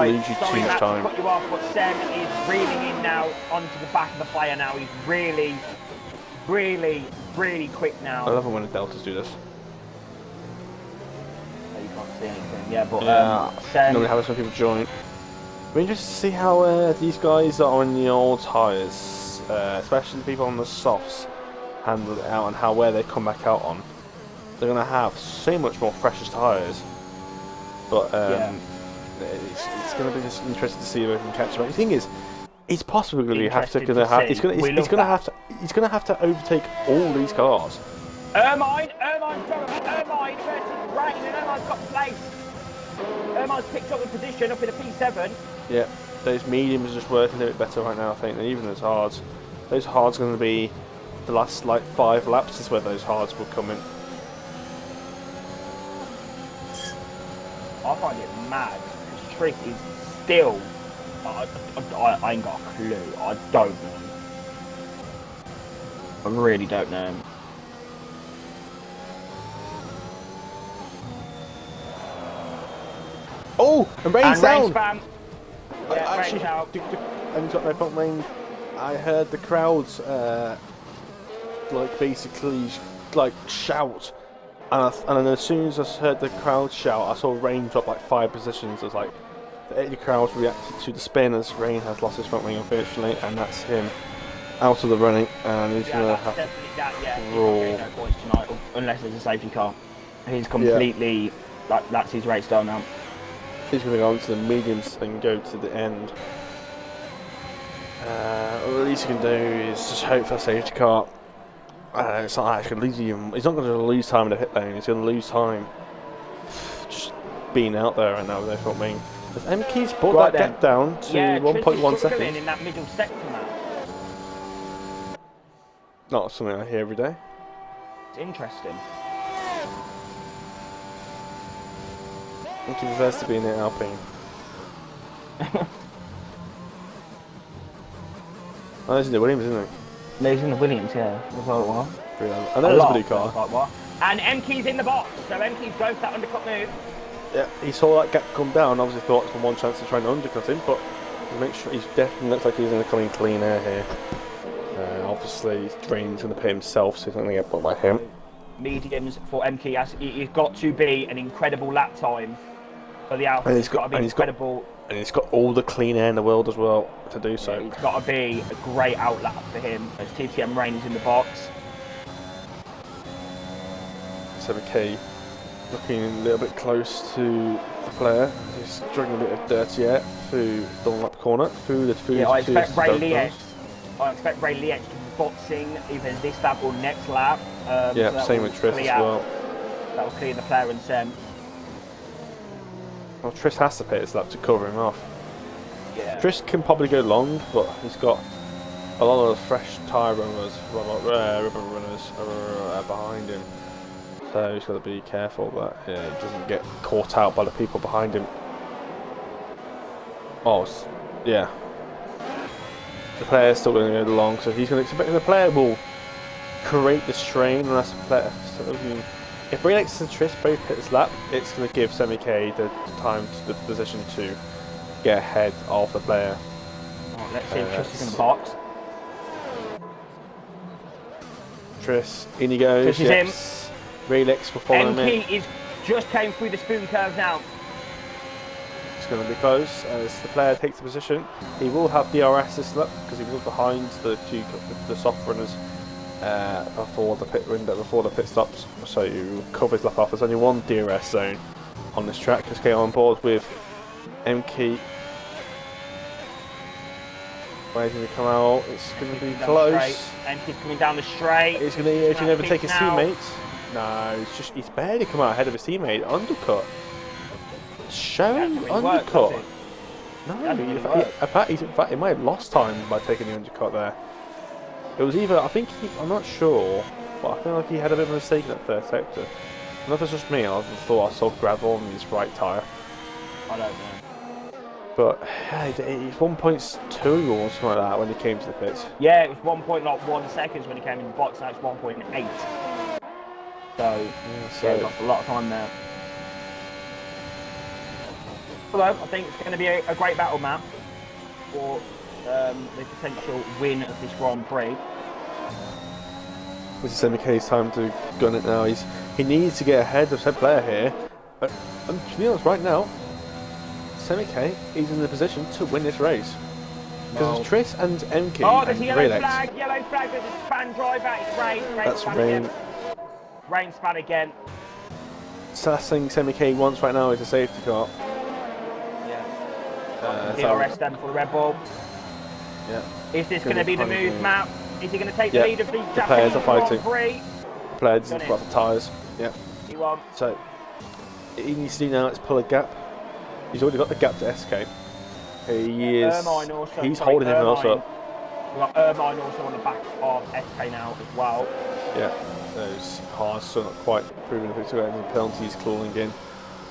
Speaker 2: lose you too much time.
Speaker 1: To cut you off, but Sam is reeling in now onto the back of the player now. He's really, really, really quick now.
Speaker 2: I love it when the Deltas do this.
Speaker 1: You can't see anything, yeah, but
Speaker 2: Sam normally have some people join. We're interested to see how these guys are on the old tyres, especially the people on the softs, handle it out and where they come back out on. They're going to have so much more fresher tyres, but it's going to be just interesting to see if we can catch them. The thing is, it's possibly going to have to overtake all these cars.
Speaker 1: Ermine versus Rain, and Ermine's got place. Ermine's picked up the position up in a P7.
Speaker 2: Yeah, those mediums are just working a bit better right now, I think, than even those hards. Those hards are going to be the last 5 laps is where those hards will come in.
Speaker 1: I find it mad because Triss is still. I ain't got a clue. I don't know. I really don't know.
Speaker 2: Oh, and Rain's down.
Speaker 1: Spam. Yeah,
Speaker 2: Actually, and got no front lane. I heard the crowds basically shout, and then as soon as I heard the crowd shout, I saw Rain drop 5 positions. As the crowd reacted to the spin as Rain has lost his front wing unfortunately, and that's him out of the running, and he's gonna have to roll.
Speaker 1: No points tonight, unless there's a safety car. He's completely that's his race done now.
Speaker 2: He's going to go on to the mediums and go to the end. All the least he can do is just hope for a safety car. It's not actually him. He's not going to lose time in the pit lane. He's going to lose time just being out there right now with their front wing. As MK's brought that gap down to 1.1 seconds.
Speaker 1: In that middle sector now.
Speaker 2: Not something I hear every day.
Speaker 1: It's interesting.
Speaker 2: I think he prefers to be in the Alpine. Oh, there's the Williams, isn't he?
Speaker 1: There's in the Williams, yeah. That's all it was.
Speaker 2: I know there's a blue car.
Speaker 1: Like what? And MK's in the box, so MK's going for that undercut move.
Speaker 2: Yeah, he saw that gap come down. Obviously, thought it's one chance to try and undercut him, but to make sure he's definitely looks like he's going to come in clean air here. Obviously, Drain's going to pay himself, so he's not going to get put by him.
Speaker 1: Mediums for MK. He's got to be an incredible lap time for the Alpha. He's got to be incredible.
Speaker 2: And he's got all the clean air in the world as well to do so.
Speaker 1: Yeah, it's got to be a great outlap for him as TTM Rain is in the box.
Speaker 2: 7K looking a little bit close to the player. He's drinking a bit of dirty air through the lap corner.
Speaker 1: I expect Ray Lietz. I expect Ray Lietz to be boxing either this lap or next lap.
Speaker 2: Yeah,
Speaker 1: so
Speaker 2: same with Tris as well.
Speaker 1: That will clear the player and Sem.
Speaker 2: Well, Tris has to pay this lap to cover him off.
Speaker 1: Yeah.
Speaker 2: Tris can probably go long, but he's got a lot of fresh tyre runners, rubber runners behind him. So he's got to be careful that he doesn't get caught out by the people behind him. Oh, yeah. The player's still going to go long, so he's going to expect the player will create the strain unless the player. If Relax and Tris both hit this lap, it's going to give Semi-K the time, the position to get ahead of the player.
Speaker 1: Oh, let's see if Tris is in the box.
Speaker 2: Tris, in he goes.
Speaker 1: Tris is
Speaker 2: yes. Relix will follow him in.
Speaker 1: MK is just came through the spoon curve now.
Speaker 2: It's going to be close as the player takes the position. He will have DRS this lap because he was behind the soft runners before the pit window, before the pit stops. So you cover his lap off. There's only one DRS zone on this track. Let's get on board with MK. Where's he going to come out? It's going to be close.
Speaker 1: MK's coming down the straight.
Speaker 2: He's going to overtake his teammates. No, he's barely come out ahead of his teammate. Undercut. Showing undercut. No, in fact, he might have lost time by taking the undercut there. It was either, I'm not sure, but I feel like he had a bit of a mistake in that first sector. I don't know if it's just me, I thought I saw gravel on his right tyre.
Speaker 1: I don't know.
Speaker 2: But yeah, it's 1.2 or something like that when he came to the pits.
Speaker 1: Yeah, it was 1.1 seconds when he came in the box, now it's 1.8. So, yeah, lost a lot of time there. Although, I think it's going to be a great battle map for the potential win of this Grand Prix.
Speaker 2: This is Semi-K's time to gun it now. He needs to get ahead of said player here. And to be honest, right now, Semi-K is in the position to win this race. Because it's Tris and MK.
Speaker 1: Oh, there's a yellow flag, there's a span driver, it's Rain.
Speaker 2: That's Rain.
Speaker 1: Rain span again.
Speaker 2: So last thing Semi-K wants right now is a safety car.
Speaker 1: DRS then for the Red Bull.
Speaker 2: Yeah.
Speaker 1: Is this going to be the move, Matt? Is he going to take the lead of the Japanese
Speaker 2: players are fighting.
Speaker 1: Grand Prix?
Speaker 2: The players have got the tyres. Yeah.
Speaker 1: He won.
Speaker 2: So he needs to do now is pull a gap. He's already got the gap to SK. He's holding him also.
Speaker 1: We've got Ermine also on the back of SK now as well.
Speaker 2: Yeah. Those cars still not quite proving if it's got any penalties clawing in.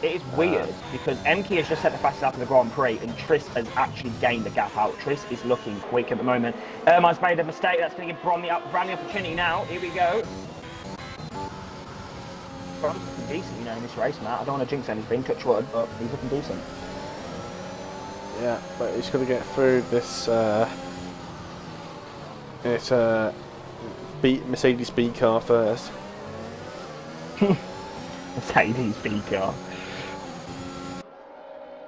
Speaker 1: It is weird because MK has just set the fastest lap of the Grand Prix and Tris has actually gained the gap out. Tris is looking quick at the moment. Ermine's made a mistake. That's going to give Bron the opportunity now. Here we go. Bron's looking decent, in this race, Matt. I don't want to jinx anything, touch wood, but he's looking decent.
Speaker 2: Yeah, but he's going to get through this. It's Mercedes B car first.
Speaker 1: Mercedes B car.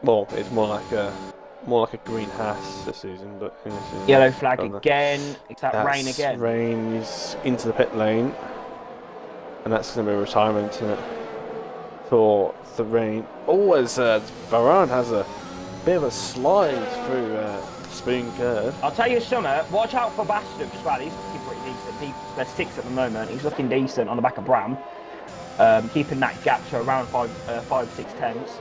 Speaker 2: Well, it's more like a green Haas this season, but
Speaker 1: yellow flag again. It's that Rain again.
Speaker 2: Rain is into the pit lane, and that's going to be a retirement, isn't it? For the Rain. Oh, as Varane has a bit of a slide through the spoon curve.
Speaker 1: I'll tell you something. Watch out for Bastard as well. He's looking pretty decent. They're 6 at the moment. He's looking decent on the back of Bram. Keeping that gap to around 5-6 tenths.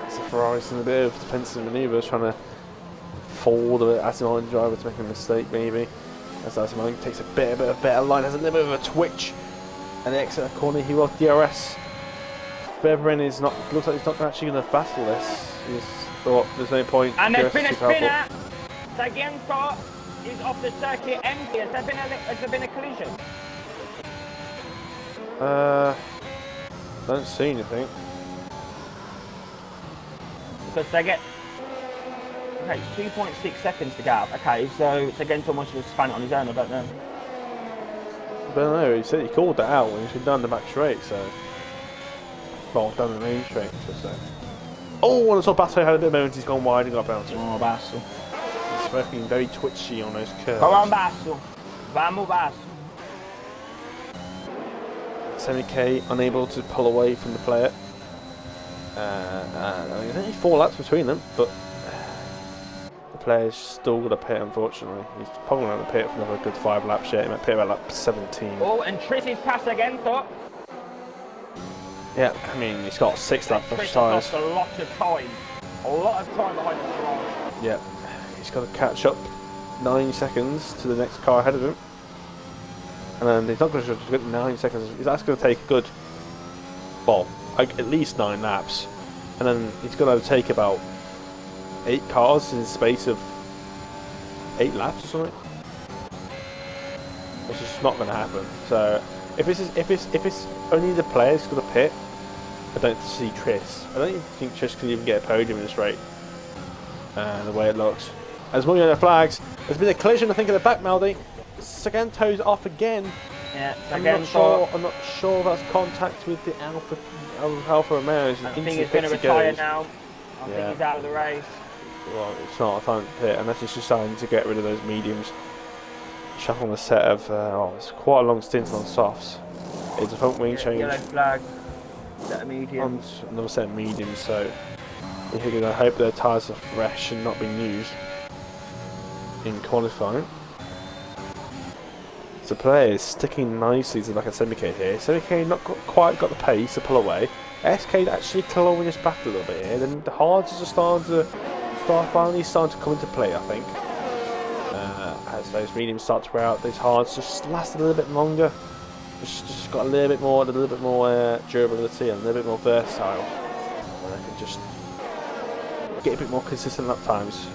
Speaker 2: So Ferrari's in a bit of defensive manoeuvres, trying to forward the Aston Martin driver to make a mistake, maybe. As Simon takes a bit of a better line, has a little bit of a twitch, and the exit corner. He will DRS. Febrin is not. Looks like he's not actually going to battle this. He's thought there's no point.
Speaker 1: And there's been a spinner. Sargento is off the circuit empty. Has there been a collision?
Speaker 2: Don't see anything.
Speaker 1: Because they get. Okay, it's 2.6 seconds to gap. Okay, so Sargento must have spun it on his own. I don't know.
Speaker 2: I don't know. He said he called that out when he's been down the back straight. So, well, down the main straight. So. Oh, and I saw Basso had a bit of moment. He's gone wide and got bounced.
Speaker 1: Oh, Basso.
Speaker 2: He's working very twitchy on those curves.
Speaker 1: Come on, Basso. Vamos, Basso.
Speaker 2: Semi-K unable to pull away from the player. There's only 4 laps between them, but the player's still got to pit, unfortunately. He's probably going to pit for another good 5 laps yet. He might pit about lap 17.
Speaker 1: Oh, and Triss is past again, though.
Speaker 2: Yeah, I mean, he's got 6 laps of
Speaker 1: Triss
Speaker 2: tyres.
Speaker 1: has lost a lot of time. A lot of time behind the car.
Speaker 2: Yeah, he's got to catch up 9 seconds to the next car ahead of him. And then he's not going to get 9 seconds. That's going to take a good, well, like at least 9 laps. And then he's going to take about 8 cars in the space of 8 laps or something. Which is just not going to happen. So if it's only the players going to pit, I don't see Triss. I don't even think Triss can even get a podium in this race. The way it looks. There's more yellow flags. There's been a collision, I think, in the back, Maldi. Sargento's off again.
Speaker 1: Yeah,
Speaker 2: I'm not sure that's contact with the Alfa Romeo.
Speaker 1: I think he's going to retire now. I think he's out of the race.
Speaker 2: Well, it's not a time to pit unless it's just starting to get rid of those mediums. Shuffle on a set of, it's quite a long stint on softs. It's a front wing change.
Speaker 1: Yellow flag, set of mediums.
Speaker 2: Another set of mediums, so you're going to hope their tyres are fresh and not being used in qualifying. The player is sticking nicely to the back of Semi-K here. Semi-K not quite got the pace to pull away. SK actually clawing us back a little bit here. Then the hards are finally starting to come into play, I think. As those mediums start to wear out, those hards just last a little bit longer. Just got a little bit more durability and a little bit more versatile. And they can just get a bit more consistent lap times.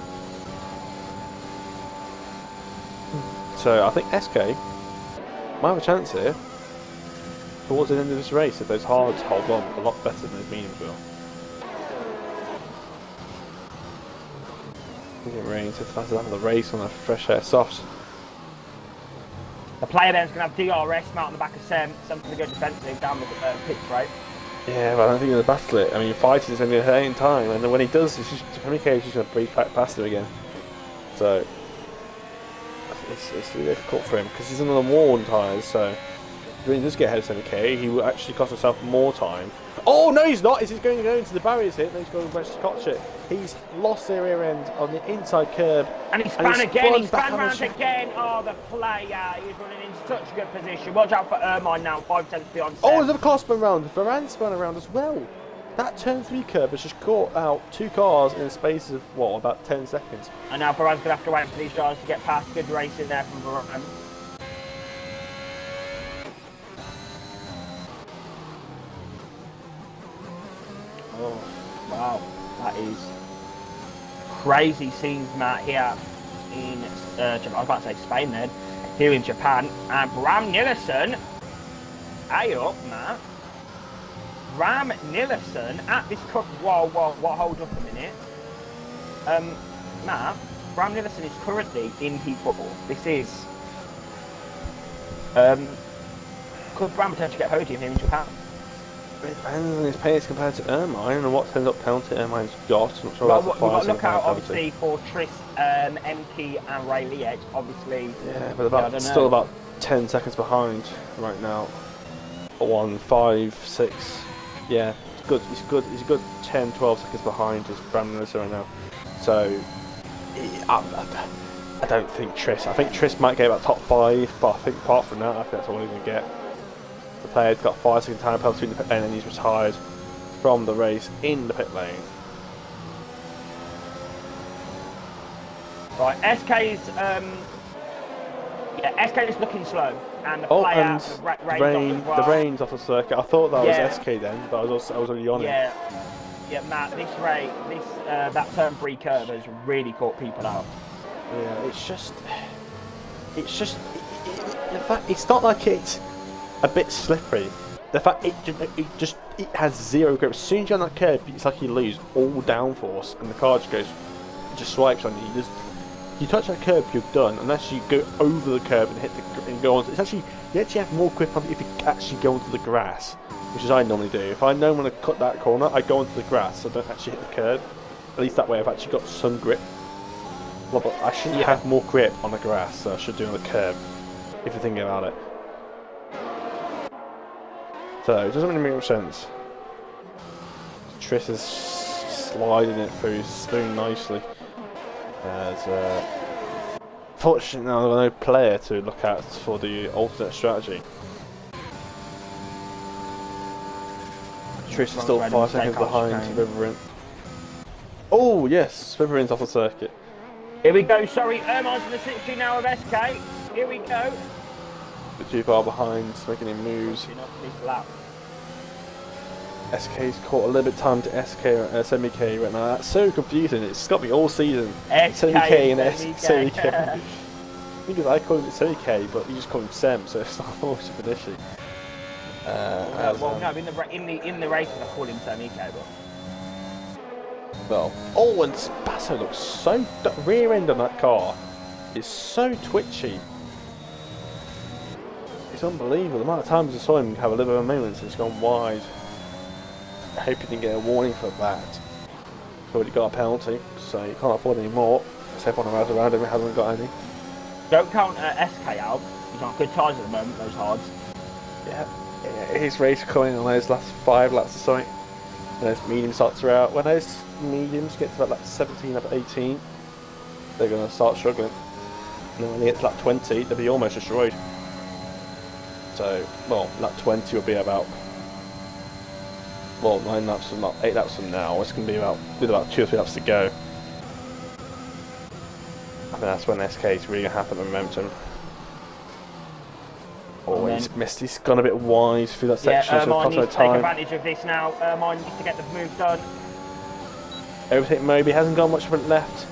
Speaker 2: So I think SK might have a chance here towards the end of this race if those hards hold on a lot better than those mediums will. I think it rains, it's fast enough of the race on a fresh air softs.
Speaker 1: The player then is going to have DRS mount on the back of Sem, something to go defensive down the pitch, right?
Speaker 2: Yeah, but I don't think he's going to battle it. I mean, fighting is only going to hurt in time, and then when he does, it's just Communication's just going to breathe back past him again. So it's really difficult for him because he's on the worn tyres, so when he does get ahead of Semi-K, he will actually cost himself more time. Oh no, he's not! He's going to go into the barriers here, and he's going to scotch it. He's lost their rear end on the inside curb.
Speaker 1: And he spun again, he spun round again. Oh, the player is running in such a good position. Watch out for Ermine now, 5 tenths beyond.
Speaker 2: Oh, there's a car spun round. Varane spun around as well. That turn 3 curb has just caught out 2 cars in a space of, what, about 10 seconds.
Speaker 1: And now Varane's going to have to wait for these drivers to get past. Good racing there from Varane. Oh, wow. That is crazy scenes, Matt, here in Japan. I was about to say Spain then. Here in Japan. And Bram Nilsson. Hey up, Matt. Bram Nilsson at this cup. Whoa, hold up a minute. Matt, Bram Nilsson is currently in P4. This is. Could Bram potentially get podium here in Japan?
Speaker 2: It depends on his pace compared to Ermine and what turns up penalty Ermine's got. I'm not sure
Speaker 1: Well,
Speaker 2: that's
Speaker 1: we've got to look out, obviously, for Triss, Emke and Ray Liet, obviously.
Speaker 2: Yeah, but still about 10 seconds behind right now. 1, 5, 6. Yeah, it's good. He's a good 10, 12 seconds behind his Brandon Nilsson right now. So, I don't think Triss. I think Triss might get about top 5, but I think apart from that, I think that's all he's going to get. The player's got 5 second time penalty in the pit lane and he's retired from the race in the pit lane.
Speaker 1: Right, SK's Yeah, SK is looking slow, and the
Speaker 2: Oh,
Speaker 1: play
Speaker 2: and
Speaker 1: out, the
Speaker 2: the rain's off the circuit. I thought that
Speaker 1: Yeah.
Speaker 2: was SK then, but I was already on it.
Speaker 1: Yeah, Matt. That turn 3 curve has really caught people out.
Speaker 2: Yeah, in fact, it's not like it's a bit slippery. The fact it has zero grip. As soon as you're on that curb, it's like you lose all downforce, and the car just swipes on you. You touch that curb, you're done. Unless you go over the curb and and go on. You actually have more grip on it if you actually go onto the grass, which is I normally do. If I know when to cut that corner, I go onto the grass, so I don't actually hit the curb. At least that way, I've actually got some grip. Well, but I shouldn't have more grip on the grass, so I should do on the curb. If you're thinking about it. So it doesn't really make much sense. Triss is sliding it through very nicely. Fortunately, now there's no player to look at for the alternate strategy. Triss is still 5 seconds behind Riverint. Oh yes, Riverin's off the circuit.
Speaker 1: Here we go. Sorry, Ermine's in the 60 now of SK. Here we go.
Speaker 2: But too far behind, making him moves. SK's caught a little bit of time to semi-K right now. That's so confusing. It's got me all season. Semi-K and semi-K. Because I call it semi-K, but you just call him Sem, so it's not much of an issue.
Speaker 1: No, in the races I call him semi-K, but.
Speaker 2: Well, oh, and Spasso looks so rear end on that car is so twitchy. It's unbelievable. The amount of times I saw him have a little bit of a moment since it's gone wide. I hope he didn't get a warning for that. He's already got a penalty, so you can't afford any more. Because everyone else around him hasn't got any.
Speaker 1: Don't count SK out. He's on good tyres at the moment, those hards.
Speaker 2: Yeah, his race coming on those last 5 laps or something. When those medium starts are out. When those mediums get to about lap 17 up 18, they're going to start struggling. And then when they get to lap 20, they'll be almost destroyed. So, well, lap 20 will be about, well, 9 laps from, not 8 laps from now. It's going to be with about 2 or 3 laps to go. I think that's when SK is really going to happen, the momentum. Oh, he's missed. He's gone a bit wide through that section.
Speaker 1: Yeah,
Speaker 2: so
Speaker 1: Ermine needs to take advantage of this now. Ermine needs to get the move done.
Speaker 2: Everything maybe hasn't got much of it left.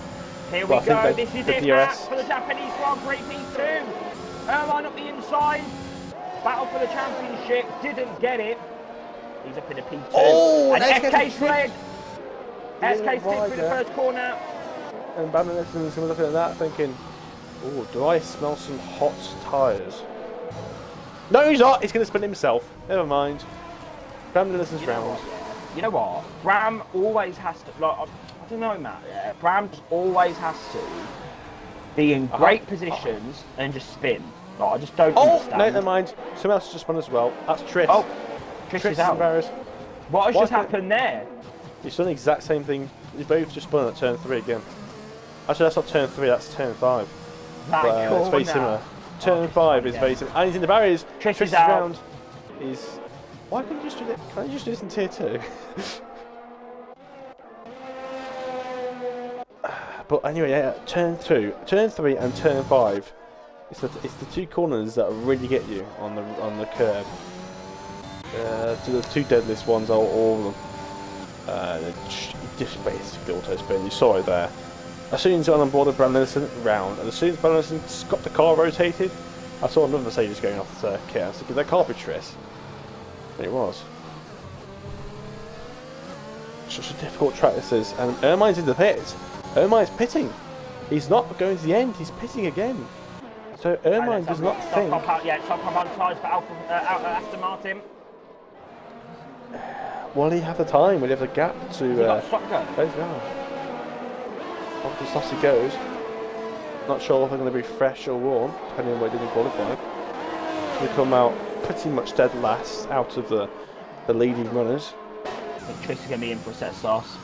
Speaker 1: Here we go. This is it, Matt, for the Japanese Grand Prix P2. Ermine up the inside. Battle for the championship. Didn't get it. He's up in a P2.
Speaker 2: Oh,
Speaker 1: and SK slid. SK slid through the first corner.
Speaker 2: And Brandon Nelson's going to look at that thinking, oh, do I smell some hot tyres? No, he's not. He's going to spin himself. Never mind. Brandon Nelson's round.
Speaker 1: You know what? Bram always has to. Like, I don't know, Matt. Yeah, Bram just always has to be in great positions and just spin. Like, I just don't understand.
Speaker 2: No, never mind. Someone else just spun as well. That's Triss.
Speaker 1: Oh, Triss is out. What has just happened there?
Speaker 2: He's done the exact same thing. He's both just spun at turn 3 again. Actually, that's not turn 3. That's turn 5. It's very similar. Turn 5 is very similar. And he's in the barriers.
Speaker 1: Triss is out.
Speaker 2: Round. Why can't you just do that? Can't you just do this in tier 2? But anyway, yeah, turn 3 and turn 5. It's the 2 corners that really get you on the curb. The 2 deadliest ones are all of them. Just basically auto spin. You saw it there. As soon as I got on board with Brandon Nelson round, and as soon as Brandon Nelson got the car rotated, I saw another Mercedes going off the circuit. I was thinking, that can't be Triss. And it was. Such a difficult track this is, and Ermine's in the pit. Ermine's pitting. He's not going to the end, he's pitting again. So Ermine does not think...
Speaker 1: Top up tyres for Aston Martin.
Speaker 2: Will he have the time? Will he have the gap to...
Speaker 1: He got shotgun.
Speaker 2: Off as fast as he goes. Not sure if they're going to be fresh or warm, depending on where they didn't qualify. They come out pretty much dead last out of the leading runners.
Speaker 1: I think Triss is going to be in for a set of sauce.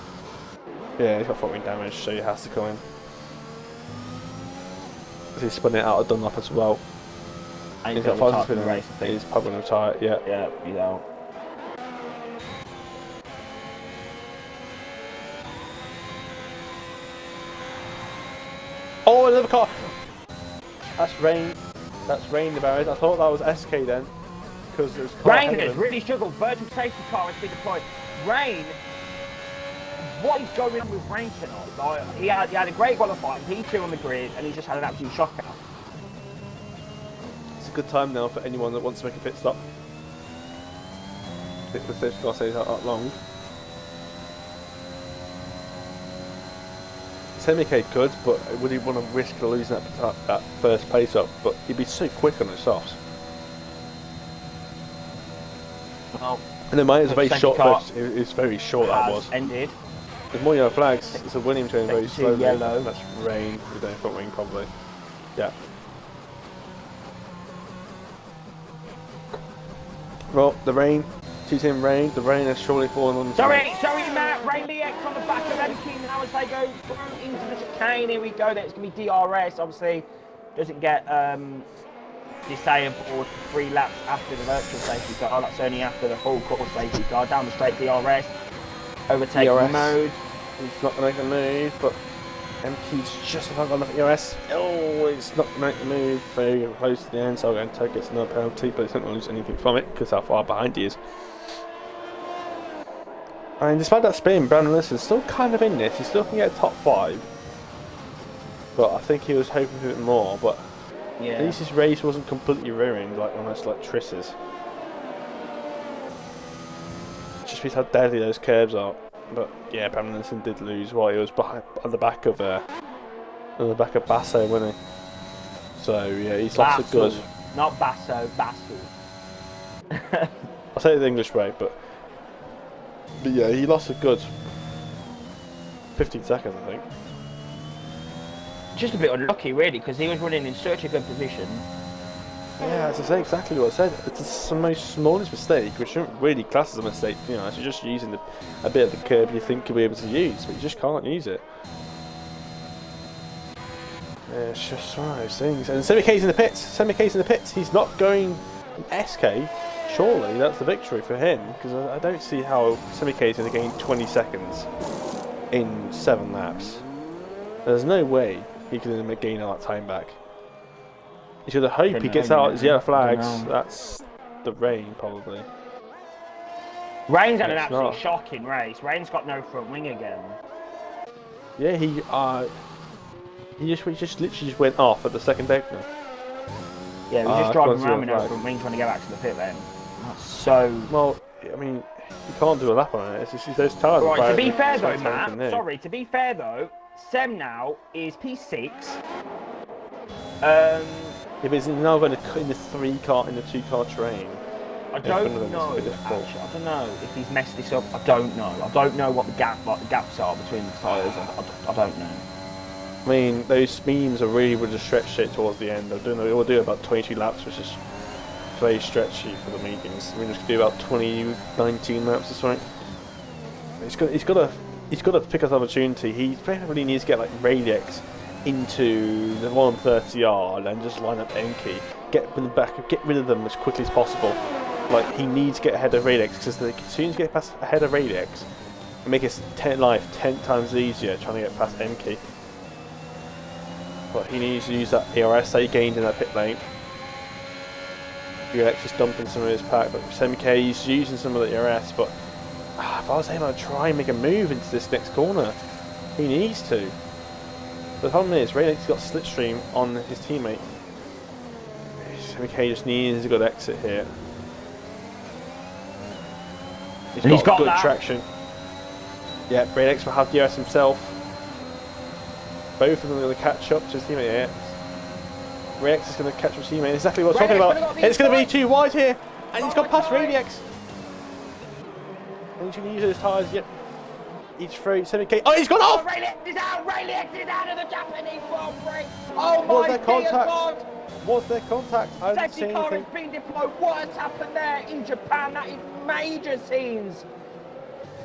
Speaker 2: Yeah, he's got 14 damage, so he has to come in. He's spun it out of Dunlop as well.
Speaker 1: And
Speaker 2: he's got 5 spin race, I think. He's probably going to retire, yeah.
Speaker 1: Yeah, he's out.
Speaker 2: Oh, another car! That's rain. That's Rain the barriers. I thought that was SK then, because it was
Speaker 1: Rain has really struggled. Virtual safety car has been deployed. Rain, what is going on with Rain tonight? Like, he had a great qualifying, P2 on the grid, and he just had an absolute shocker.
Speaker 2: It's a good time now for anyone that wants to make a pit stop. If the safety car stays out that long. Semi-K could, but would he want to risk losing that first place up? But he'd be so quick on the softs.
Speaker 1: Well,
Speaker 2: and then mine is a very short first. It's very short, that was.
Speaker 1: Ended.
Speaker 2: There's more yellow flags. It's a William turn very slowly.
Speaker 1: Yellow.
Speaker 2: That's Rain. We don't put Rain probably. Yeah. Well, the Rain. Team Rain. The Rain has surely fallen on the
Speaker 1: Sorry, Matt. Rain X on the back of Eddie now as they go through into the chicane. Here we go. That's going to be DRS. Obviously, doesn't get disabled 3 laps after the virtual safety car. That's only after the full course safety car. Down the straight DRS. Overtaking mode.
Speaker 2: He's not going to make a move, but MQ's just about got enough ERS. Oh, it's not going to make the move. Very close to the end, so I'm going to take it to no penalty, but it's not going to lose anything from it because how far behind he is. And despite that spin, Brandon Wilson's still kind of in this. He's still going to get top 5. But I think he was hoping for a bit more. But yeah, at least his race wasn't completely ruined, like almost like Triss's. Just because how deadly those curves are. But yeah, Brandon Wilson did lose while he was behind, at the back of Basso, wasn't he? So yeah, he's lost a good.
Speaker 1: Not Basso, Basso.
Speaker 2: I'll say it the English way, but yeah, he lost a good 15 seconds, I think.
Speaker 1: Just a bit unlucky, really, because he was running in such a good position.
Speaker 2: Yeah, it's exactly what I said. It's the most smallest mistake, which shouldn't really class as a mistake. You know, you're just using a bit of the curve you think you'll be able to use, but you just can't use it. Yeah, it's just one of those things. And Semi-K's in the pits. Semi-K's in the pits. He's not going SK. Surely that's the victory for him, because I don't see how Semi-K's going to gain 20 seconds in 7 laps. There's no way he can gain all that time back. You should hope he gets out his yellow flags. That's the Rain, probably.
Speaker 1: Rain's had an absolutely shocking race. Rain's got no front wing again.
Speaker 2: Yeah, he just literally went off at the second signal.
Speaker 1: Yeah, he was just driving around with no front wing trying to get back to the pit lane. That's so...
Speaker 2: Well, I mean, you can't do a lap on it. It's just those tires.
Speaker 1: Right, to be fair though, Matt, sorry, to be fair though, Sem now is P6.
Speaker 2: Yeah, but he's now going to in the 2-car train.
Speaker 1: I don't know. Actually, I don't know if he's messed this up. I don't know. I don't know what the gaps are between the tyres. I don't know.
Speaker 2: I mean, those beams are really would have stretched it towards the end. They will do about 22 laps, which is very stretchy for the mediums. I mean, just do about 19 laps or something. He's got to pick up the opportunity. He probably needs to get like Radix into the 130 yard and just line up Enki, get rid of them as quickly as possible. Like, he needs to get ahead of Radix, because as soon as you get ahead of Radix, it makes his life 10 times easier trying to get past Enki. But he needs to use that ERS that he gained in that pit lane. Radix is dumping some of his pack, but Semi-K he's using some of the ERS, but if I was able to try and make a move into this next corner, he needs to. The problem is, Radix got slipstream on his teammate. Semi-K just needs a good exit here. He's got good traction. Yeah, Radix will have DRS himself. Both of them are going to catch up to his teammate here. Radix is going to catch up to his teammate. Exactly what I'm talking about. It's going to be too wide here. And he's got past Radix. And he's going to use those tyres. Yep. Each through Semi-K. Oh, he's gone off!
Speaker 1: Radix is out! Radix is out of the Japanese Grand Prix! Oh
Speaker 2: my
Speaker 1: dear God!
Speaker 2: Was there contact? I didn't see
Speaker 1: Safety car
Speaker 2: anything.
Speaker 1: has been deployed. What has happened there in Japan? That is major scenes.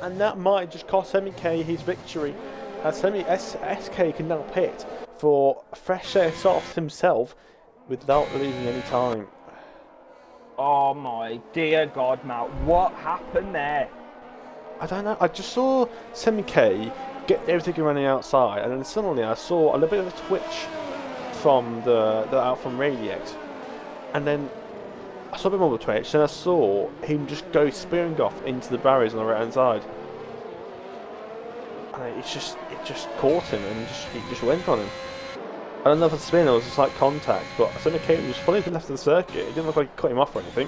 Speaker 2: And that might just cost Semi-K his victory. As SK can now pit for a fresh set of softs himself without losing any time.
Speaker 1: Oh my dear God, Matt. What happened there?
Speaker 2: I don't know. I just saw Semi-K get everything running outside, and then suddenly I saw a little bit of a twitch from the out from Radix, And then I saw him on the Twitch, and I saw him just go spearing off into the barriers on the right hand side. And it just caught him, and it just went on him. I don't know if the spin was just like contact, but STB was fully to the left of the circuit. It didn't look like he cut him off or anything.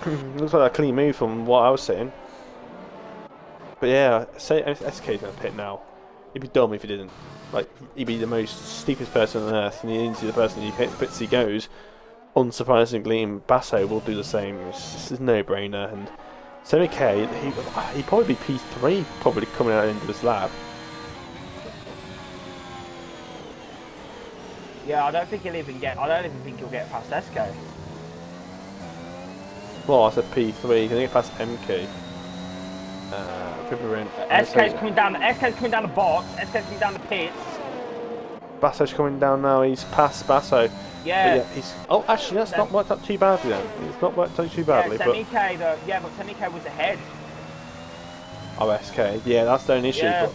Speaker 2: It looks like a clean move from what I was saying. But yeah, say SK's going to pit now. He'd be dumb if he didn't. Like, he'd be the most stupidest person on earth, and he'd see the person he pits he goes. Unsurprisingly, and Basso will do the same. It's a no-brainer. And STB, he'd probably be P3, probably coming out into this lap.
Speaker 1: Yeah, I don't think he'll even get. I don't even think he'll get past SK.
Speaker 2: Well, I said P3. He's gonna get past MK.
Speaker 1: SK's coming down. SK's coming down the box. SK's coming down the pits.
Speaker 2: Basso's coming down now. He's past Basso.
Speaker 1: Yeah.
Speaker 2: He's. Oh, actually, that's not worked out too badly then. It's not worked out too badly.
Speaker 1: Yeah, but STB was ahead.
Speaker 2: Oh, SK. Yeah, that's the only issue.
Speaker 1: Yeah.
Speaker 2: But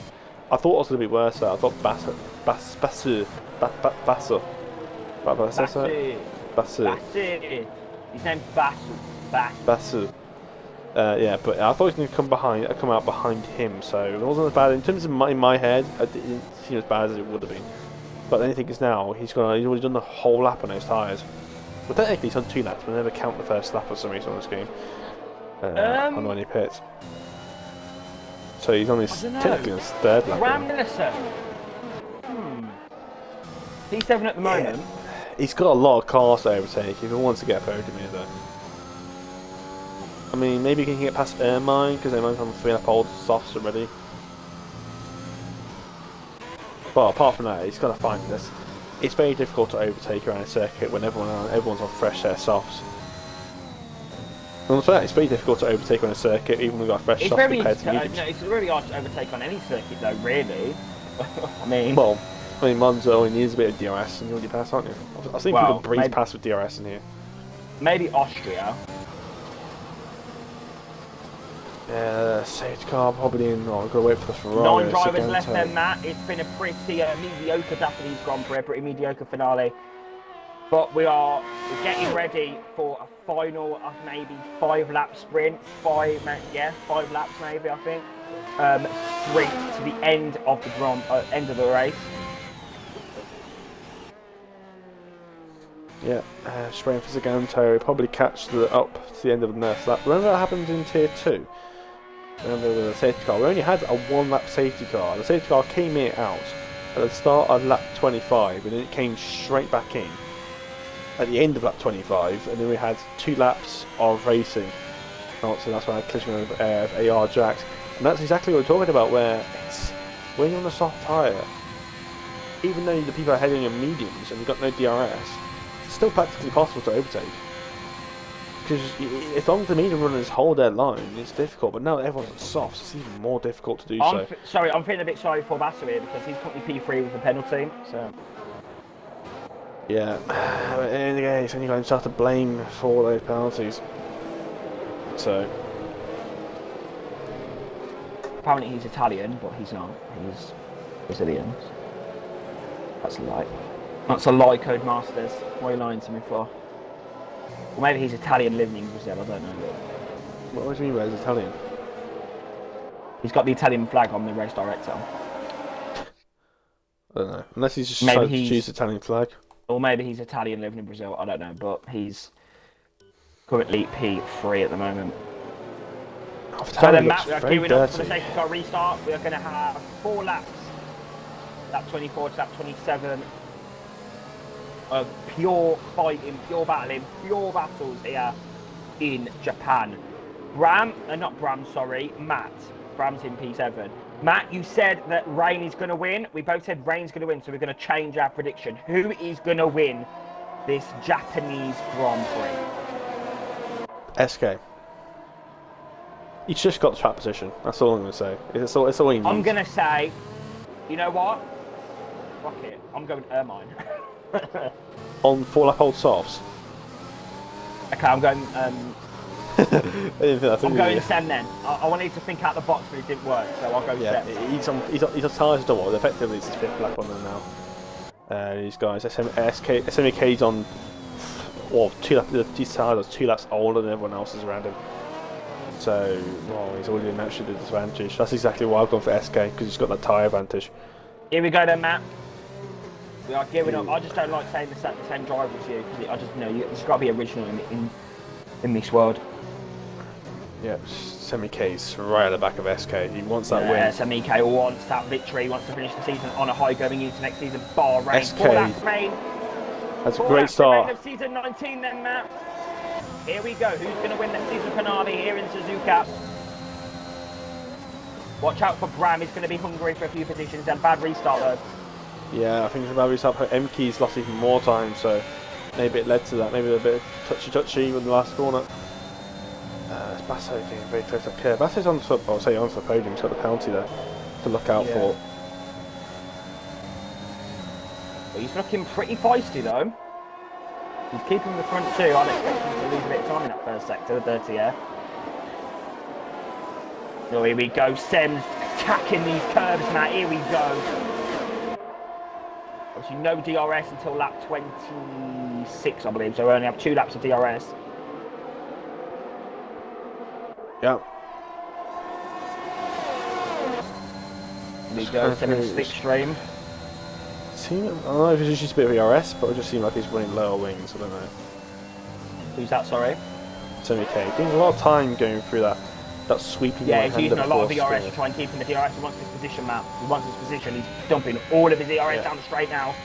Speaker 2: I thought it was gonna be worse. Though. I thought Basso.
Speaker 1: His name's Basu.
Speaker 2: Basu. Yeah, but I thought he was going to come out behind him, so it wasn't as bad in terms of in my head. It didn't seem as bad as it would have been. But the only thing is now he's already done the whole lap on those tyres. But technically he's done 2 laps. We never count the first lap for some reason on this game. On when he pits. So he's on his technically his 3rd lap.
Speaker 1: Ram Nilsson. P7 at the moment.
Speaker 2: Yeah. He's got a lot of cars to overtake if he wants to get a podium here, though. I mean, maybe he can get past Ermine because Ermine's on 3 lap old softs already. But apart from that, he's got to find this. It's very difficult to overtake around a circuit when everyone's on fresh set softs. And for that, it's very difficult to overtake on a circuit even when we've got fresh softs compared to mediums.
Speaker 1: No, it's really hard to overtake on any circuit, though. Really. I mean.
Speaker 2: Well, Monza only needs a bit of DRS and you'll already pass, aren't you? I've seen people breeze past with DRS in here.
Speaker 1: Maybe Austria.
Speaker 2: Yeah, safety car probably in. Oh, we've got to wait for the Ferrari.
Speaker 1: 9 drivers left than that. It's been a pretty mediocre Japanese Grand Prix, a pretty mediocre finale. But we're getting ready for a final of maybe 5-lap sprint. 5 laps maybe, I think. Straight to the end of the race.
Speaker 2: Yeah, spraying for Zaganto, he'll probably catch up to the end of the next lap. Remember that happened in Tier 2? Remember the safety car? We only had a 1-lap safety car. The safety car came out at the start of lap 25 and then it came straight back in at the end of lap 25, and then we had 2 laps of racing. So that's when I collision with AR Jacks. And that's exactly what we're talking about, where it's when you're on a soft tyre, even though the people are heading in mediums and you've got no DRS, it's still practically possible to overtake. Because as long as the medium runners hold their line, it's difficult. But now that everyone's on softs, it's even more difficult to do so.
Speaker 1: Sorry, I'm feeling a bit sorry for Basso here because he's currently P3 with a penalty. So.
Speaker 2: Yeah, and again, he's only got himself to blame for those penalties. So.
Speaker 1: Apparently he's Italian, but he's not. He's Brazilian. That's a lie. That's a lie, Codemasters. What are you lying to me for? Or maybe he's Italian living in Brazil, I don't know.
Speaker 2: What do you mean by he's Italian?
Speaker 1: He's got the Italian flag on the race director.
Speaker 2: I don't know. Unless he's just trying to choose the Italian flag.
Speaker 1: Or maybe he's Italian living in Brazil, I don't know. But he's currently P3 at the moment.
Speaker 2: Oh,
Speaker 1: so then Matt, we're queuing up for the safety car restart. We're going to have 4 laps. Lap 24 to lap 27. Pure fighting, pure battling, pure battles here in Japan. Matt. Bram's in P7. Matt, you said that Rain is going to win. We both said Rain's going to win, so we're going to change our prediction. Who is going to win this Japanese Grand Prix?
Speaker 2: SK. He's just got the track position. That's all I'm going to say. It's all he needs.
Speaker 1: I'm going to say, you know what? Fuck it. I'm going Ermine.
Speaker 2: On 4-lap old softs?
Speaker 1: Okay, I'm going... I'm going Sem then. I wanted to think out the box, but it didn't work, so I'll go Sem.
Speaker 2: He's on tyres double. Effectively, it's his 5th lap on them now. These guys, SMK's on or these tires are 2 laps older than everyone else's around him. So, well, he's already naturally the disadvantage. That's exactly why I've gone for SK, because he's got that tyre advantage.
Speaker 1: Here we go then, Matt. We are gearing up. I just don't like saying the same driver as you, because I just know it's got to be original in this world.
Speaker 2: Yeah, Semi-K's right at the back of SK. He wants that win.
Speaker 1: Semi-K wants that victory. He wants to finish the season on a high going into next season. Bahrain.
Speaker 2: SK. That's a great start.
Speaker 1: Of season 19 then, Matt. Here we go. Who's going to win the season finale here in Suzuka? Watch out for Bram. He's going to be hungry for a few positions. And bad restart though.
Speaker 2: Yeah, I think it's a bad restart. M-Key's lost even more time, so maybe it led to that. Maybe a bit touchy in the last corner. It's Basso getting very close up here. Basso's on the podium. He's got the penalty there to look out for.
Speaker 1: But he's looking pretty feisty though. He's keeping the front two. I'm expecting him to lose a bit of time in that first sector, the dirty air. Oh, here we go. Sem's attacking these curves, Matt. Here we go. Obviously, no DRS until lap 26, I believe. So we only have 2 laps of DRS.
Speaker 2: Yeah.
Speaker 1: Here we go. Sem in the slipstream.
Speaker 2: I don't know if it's just a bit of ERS, but it just seems like he's running lower wings. I don't know.
Speaker 1: Who's that? Sorry.
Speaker 2: Semi-K. Getting a lot of time going through that sweeping.
Speaker 1: Yeah, he's using a lot of ERS to try and keep him in the DRS. He wants his position, Matt. He wants his position. He's dumping all of his ERS down the straight now.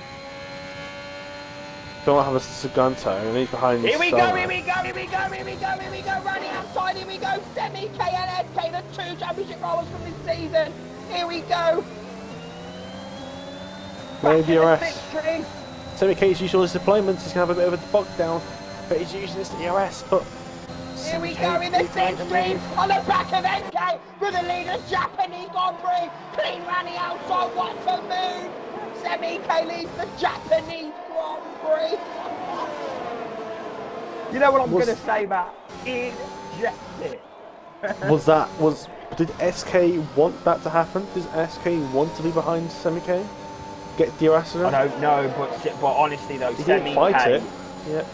Speaker 2: Don't have a Saganto, and he's behind.
Speaker 1: Here we go, here we go, here we go, here we go, here we go, running outside, here we go, Semi-K and SK, the 2 championship rollers from this season. Here we go.
Speaker 2: No DRS. Semi-K's using all his deployments, he's going to have a bit of a bog down, but he's using this DRS, but...
Speaker 1: Here we go in the slipstream on the back of SK for the leader, Japanese Grand Prix. Clean running outside, what a move. Semi-K leads the Japanese Grand Prix. You know what I'm going to say, Matt? Inject it.
Speaker 2: Did SK want that to happen? Does SK want to be behind Semi-K? Get DRS in?
Speaker 1: I don't know, but honestly though,
Speaker 2: he didn't fight it. Yeah.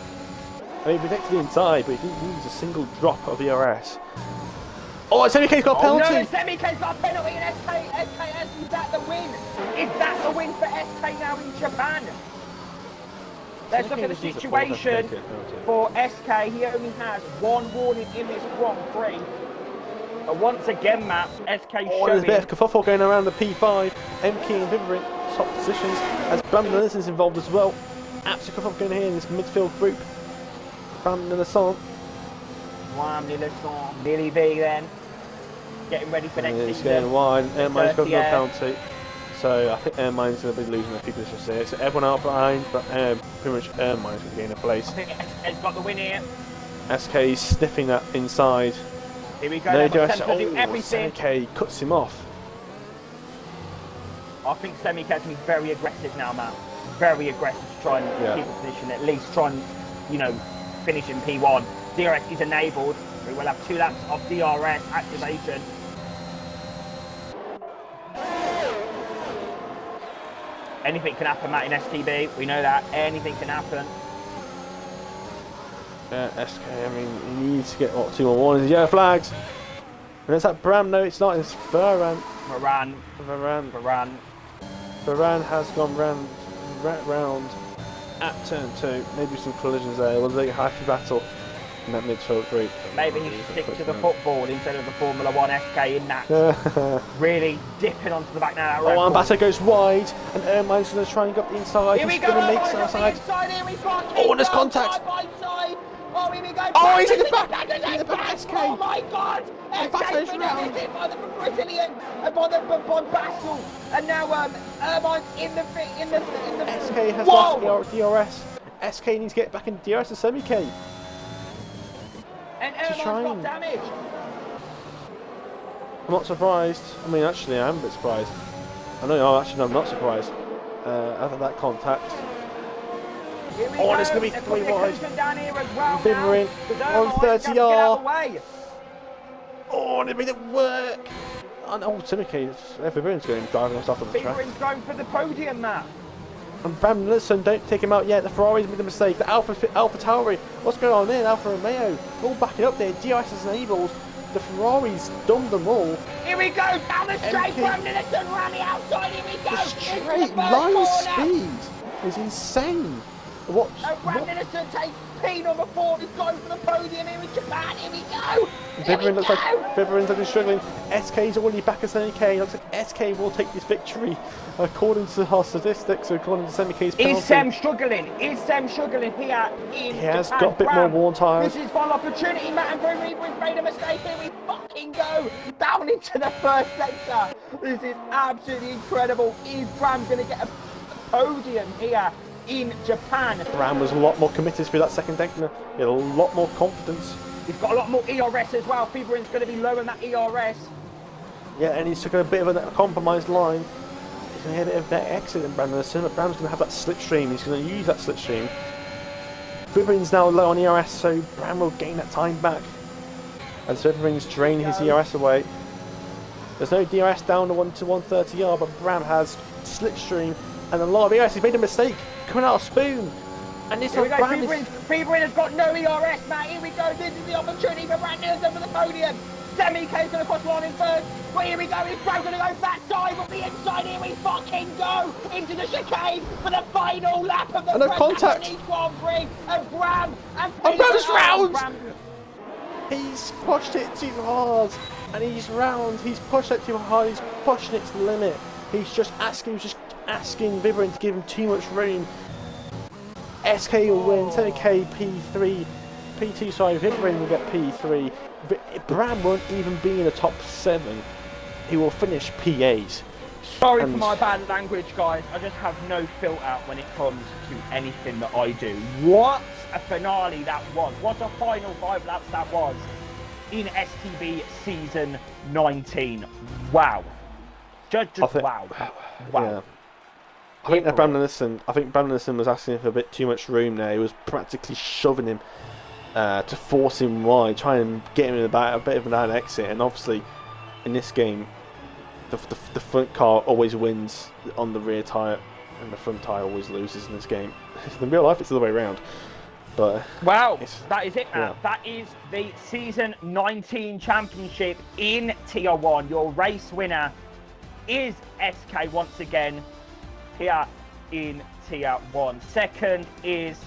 Speaker 2: I mean, he protected the inside, but he didn't use a single drop of ERS. Oh, Semi-K's got a penalty!
Speaker 1: Oh no, Semi-K's got a penalty in SKS. Is that the win? Is that the win for SK now in Japan? Let's look at the situation for SK. He only has 1 warning in this Grand Prix. But once again, Matt, SK showing...
Speaker 2: There's a bit of kerfuffle going around the P5. MK and Viverin, top positions, as Brandon Ellison's involved as well. Absolute kerfuffle going here in this midfield group. Brandon Ellison.
Speaker 1: Billy V then. Getting ready for next season.
Speaker 2: He's getting wide. Airmine's got no penalty. So I think Airmine's going to be losing a few positions here. So everyone out behind, but pretty much Airmine's going to gain a place.
Speaker 1: I think SK's got the win here.
Speaker 2: SK's sniffing that inside.
Speaker 1: Here we go. No, do everything.
Speaker 2: Semi-K cuts him off.
Speaker 1: I think Semi-K's going to be very aggressive now, Matt. Very aggressive to try and keep a position, at least try and, finish in P1. DRS is enabled. We will have 2 laps of DRS activation. Anything can happen, Matt, in STB. We know that. Anything can happen.
Speaker 2: Yeah, SK, I mean, he needs to get, 2 more warnings. Yellow flags. And it's that Bram. No, it's not. It's Varane. Varane has gone round at turn 2. Maybe some collisions there. We'll take a happy battle in that midfield group.
Speaker 1: Maybe he should stick to the football instead of the Formula 1 SK in that. Really dipping onto the back now.
Speaker 2: Oh, and Basso goes wide, and Ermine's going to try and go up the inside.
Speaker 1: Here we go.
Speaker 2: Going to make some side. Oh, and there's contact.
Speaker 1: Oh, here we go.
Speaker 2: Oh, he's in the back. He's in the back. SK.
Speaker 1: Oh my God.
Speaker 2: Basso's round.
Speaker 1: By the Brazilian, by Basso, and now Ermine's in the
Speaker 2: SK has lost DRS. SK needs to get back in DRS to Semi-K.
Speaker 1: And Ermine's got damage.
Speaker 2: I'm not surprised. I mean, actually, I am a bit surprised. I'm not surprised. After that contact. Oh, and it's going to be 3 wide. Viverin, 130R. Oh, and it made it work. Oh, Semi-K, Viverin's going driving us off of the track.
Speaker 1: Viverin's going for the podium, Matt.
Speaker 2: And Bram Nelson, don't take him out yet. The Ferrari's made a mistake. The Alpha Tauri, what's going on there? Alfa Romeo, all backing up there. DRS is enabled. The Ferraris dumbed them all.
Speaker 1: Here we go, down the straight, Bram Nelson around the outside, here we go!
Speaker 2: The straight line speed is insane. What?
Speaker 1: Bram Nelson takes P number 4, he's going for the podium here in Japan, here we go!
Speaker 2: Vivian looks like Vivian's struggling. SK's already back as SK. Looks like SK will take this victory according to our statistics, according to Semi-K's penalty.
Speaker 1: Is Sam struggling? Is Sam struggling here in
Speaker 2: He has
Speaker 1: Japan?
Speaker 2: got a bit more worn tyres.
Speaker 1: This is one opportunity, Matt and Broom made a mistake here. We fucking go down into the first sector. This is absolutely incredible. Is Bram going to get a podium here in Japan?
Speaker 2: Bram was a lot more committed through that second sector. He had a lot more confidence.
Speaker 1: He's got a lot more ERS as well. Fiberin's going to be low on that ERS.
Speaker 2: Yeah, and he's took a bit of a compromised line. He's going to have a bit of a better exit than Bram Nelson, but Bram's going to have that slipstream. He's going to use that slipstream. Fiberin's now low on ERS, so Bram will gain that time back. And Fiberin's draining his ERS away. There's no DRS down to 130R, but Bram has slipstream and a lot of ERS. He's made a mistake coming out of Spoon. And this
Speaker 1: Here we go,
Speaker 2: Bram
Speaker 1: Feberin has got no ERS, Matt. Here we go. This is the opportunity for Bram Nelson for the podium. Semi-K's going to cross line in first. Well, here we go. Is Bram going to go that side with the inside? Here we fucking go into the chicane for the final lap of the
Speaker 2: contact.
Speaker 1: Grand Prix. And Bram and
Speaker 2: Bram's round.
Speaker 1: Bram.
Speaker 2: He's pushed it too hard, and he's round. He's pushed it too hard. He's pushing it to the limit. He's just asking Vivian to give him too much room. SK will win. Semi-K P3, P2. Sorry, Vivian will get P3. Bram won't even be in the top 7. He will finish P8.
Speaker 1: Sorry for my bad language, guys. I just have no filter when it comes to anything that I do. What a finale that was. What a final 5 laps that was in STB season 19. Wow. Just wow. Wow.
Speaker 2: Yeah. I think Bram Nelson was asking for a bit too much room there. He was practically shoving him to force him wide, trying to get him in a bit of an exit. And obviously, in this game, the front car always wins on the rear tyre, and the front tyre always loses in this game. In real life, it's the other way around. But
Speaker 1: wow, that is it now.
Speaker 2: Yeah.
Speaker 1: That is the season 19 championship in Tier 1. Your race winner is SK once again here in Tier 1. Second is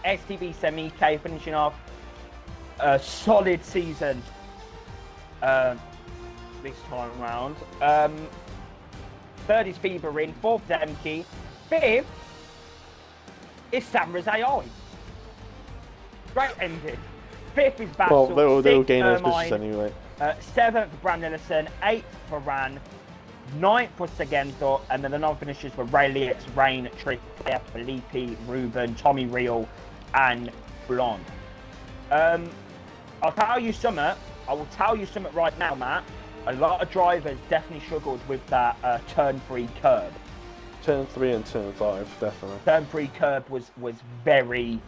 Speaker 1: STB Semi-K, finishing off a solid season this time around. Third is Feberin, fourth is Emke, fifth is Samra's AI. Great ending. Fifth is Bassel.
Speaker 2: Well, they'll gain those
Speaker 1: Ermine,
Speaker 2: positions anyway.
Speaker 1: Seventh for Bram Nelson, eighth for Ran, ninth for Segendo, and then the non-finishers were Ray Lex, Rain, Trickier, Felipe, Ruben, Tommy Real, and Blonde. I'll tell you something. I will tell you something right now, Matt. A lot of drivers definitely struggled with that turn 3 curb.
Speaker 2: Turn 3 and turn 5, definitely.
Speaker 1: Turn 3 curb was very,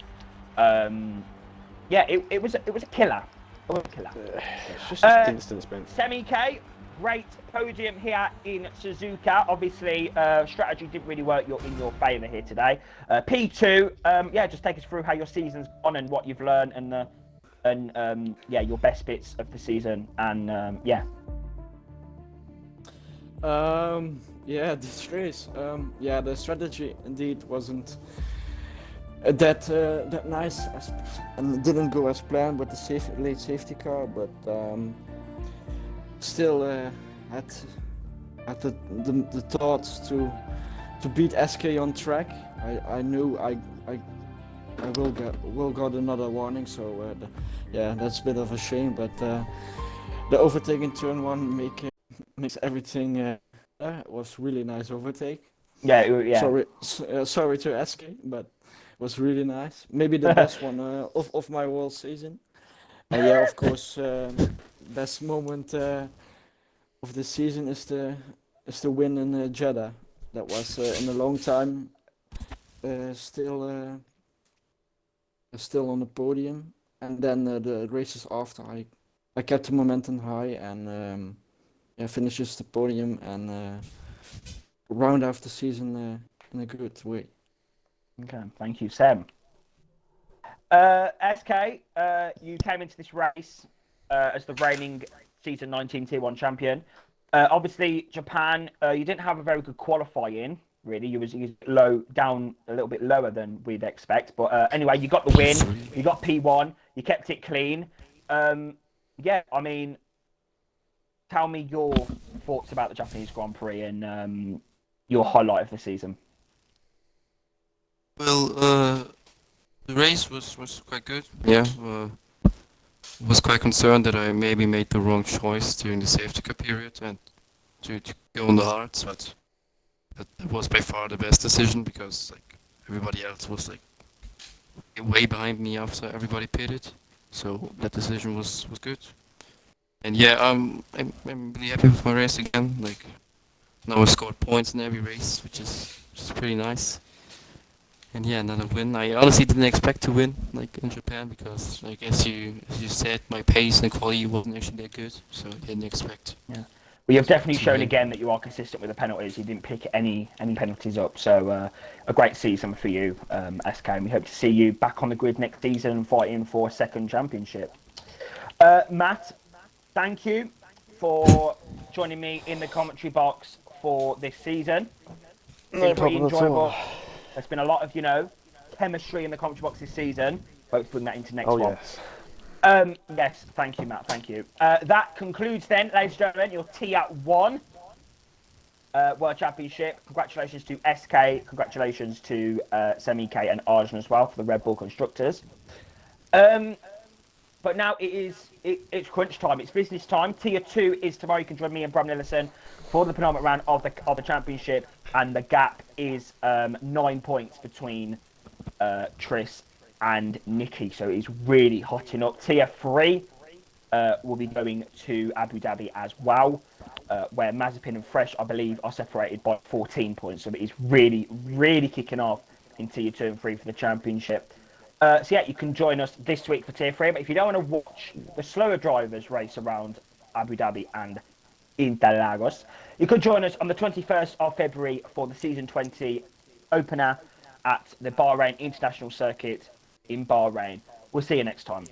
Speaker 1: yeah, it was a killer. It was a killer.
Speaker 2: It's just instant sprint.
Speaker 1: Semi-K, great podium here in Suzuka. Obviously, strategy didn't really work in your favour here today. P2, yeah, just take us through how your season's gone and what you've learned, and yeah, your best bits of the season, and yeah.
Speaker 3: Yeah, this race. Yeah, the strategy indeed wasn't that nice, and didn't go as planned with the late safety car. But still had the thoughts to beat SK on track. I knew I will got another warning. So yeah, that's a bit of a shame. But the overtake in turn 1 makes everything. It was really nice overtake.
Speaker 1: Yeah, yeah.
Speaker 3: Sorry to SK, but it was really nice. Maybe the best one of my whole season. And yeah, of course, best moment of the season is the win in Jeddah. That was in a long time. Still on the podium, and then the races after I kept the momentum high and. Yeah, finishes the podium and round off the season in a good way.
Speaker 1: Okay, thank you, Sam. SK, you came into this race as the reigning season 19 Tier 1 champion. Obviously, Japan, you didn't have a very good qualifying, really. You was low, down a little bit lower than we'd expect. But anyway, you got the win. You got P1. You kept it clean. Yeah, I mean, tell me your thoughts about the Japanese Grand Prix and your highlight of the season.
Speaker 4: Well, the race was quite good. Yeah, was quite concerned that I maybe made the wrong choice during the safety car period and to go on the hards, but that was by far the best decision because like everybody else was like way behind me after everybody pitted, so that decision was good. And yeah, I'm really happy with my race again. Like now I scored points in every race, which is pretty nice. And yeah, another win. I honestly didn't expect to win like in Japan because like as you said, my pace and quality wasn't actually that good, so I didn't expect
Speaker 1: Yeah. Well, you've definitely
Speaker 4: to
Speaker 1: shown
Speaker 4: win.
Speaker 1: again that you are consistent with the penalties. You didn't pick any penalties up, so a great season for you, SK. And we hope to see you back on the grid next season fighting for a second championship. Matt, thank you for joining me in the commentary box for this season. It's
Speaker 2: No
Speaker 1: been pretty
Speaker 2: problem at
Speaker 1: enjoyable.
Speaker 2: all.
Speaker 1: There's been a lot of, chemistry in the commentary box this season. Hope to bring that into next
Speaker 2: Oh
Speaker 1: one.
Speaker 2: yes.
Speaker 1: Yes, thank you, Matt. Thank you. That concludes then, ladies and gentlemen, your T1 World Championship. Congratulations to SK. Congratulations to Semi K and Arjun as well for the Red Bull constructors. But now it's crunch time. It's business time. Tier 2 is tomorrow. You can join me and Bram Nillison for the penultimate round of the championship, and the gap is 9 points between Tris and Nikki. So it's really hotting up. Tier 3 will be going to Abu Dhabi as well, where Mazepin and Fresh, I believe, are separated by 14 points. So it is really, really kicking off in Tier 2 and 3 for the championship. So yeah, you can join us this week for Tier 3. But if you don't want to watch the slower drivers race around Abu Dhabi and Interlagos, you could join us on the 21st of February for the Season 20 opener at the Bahrain International Circuit in Bahrain. We'll see you next time.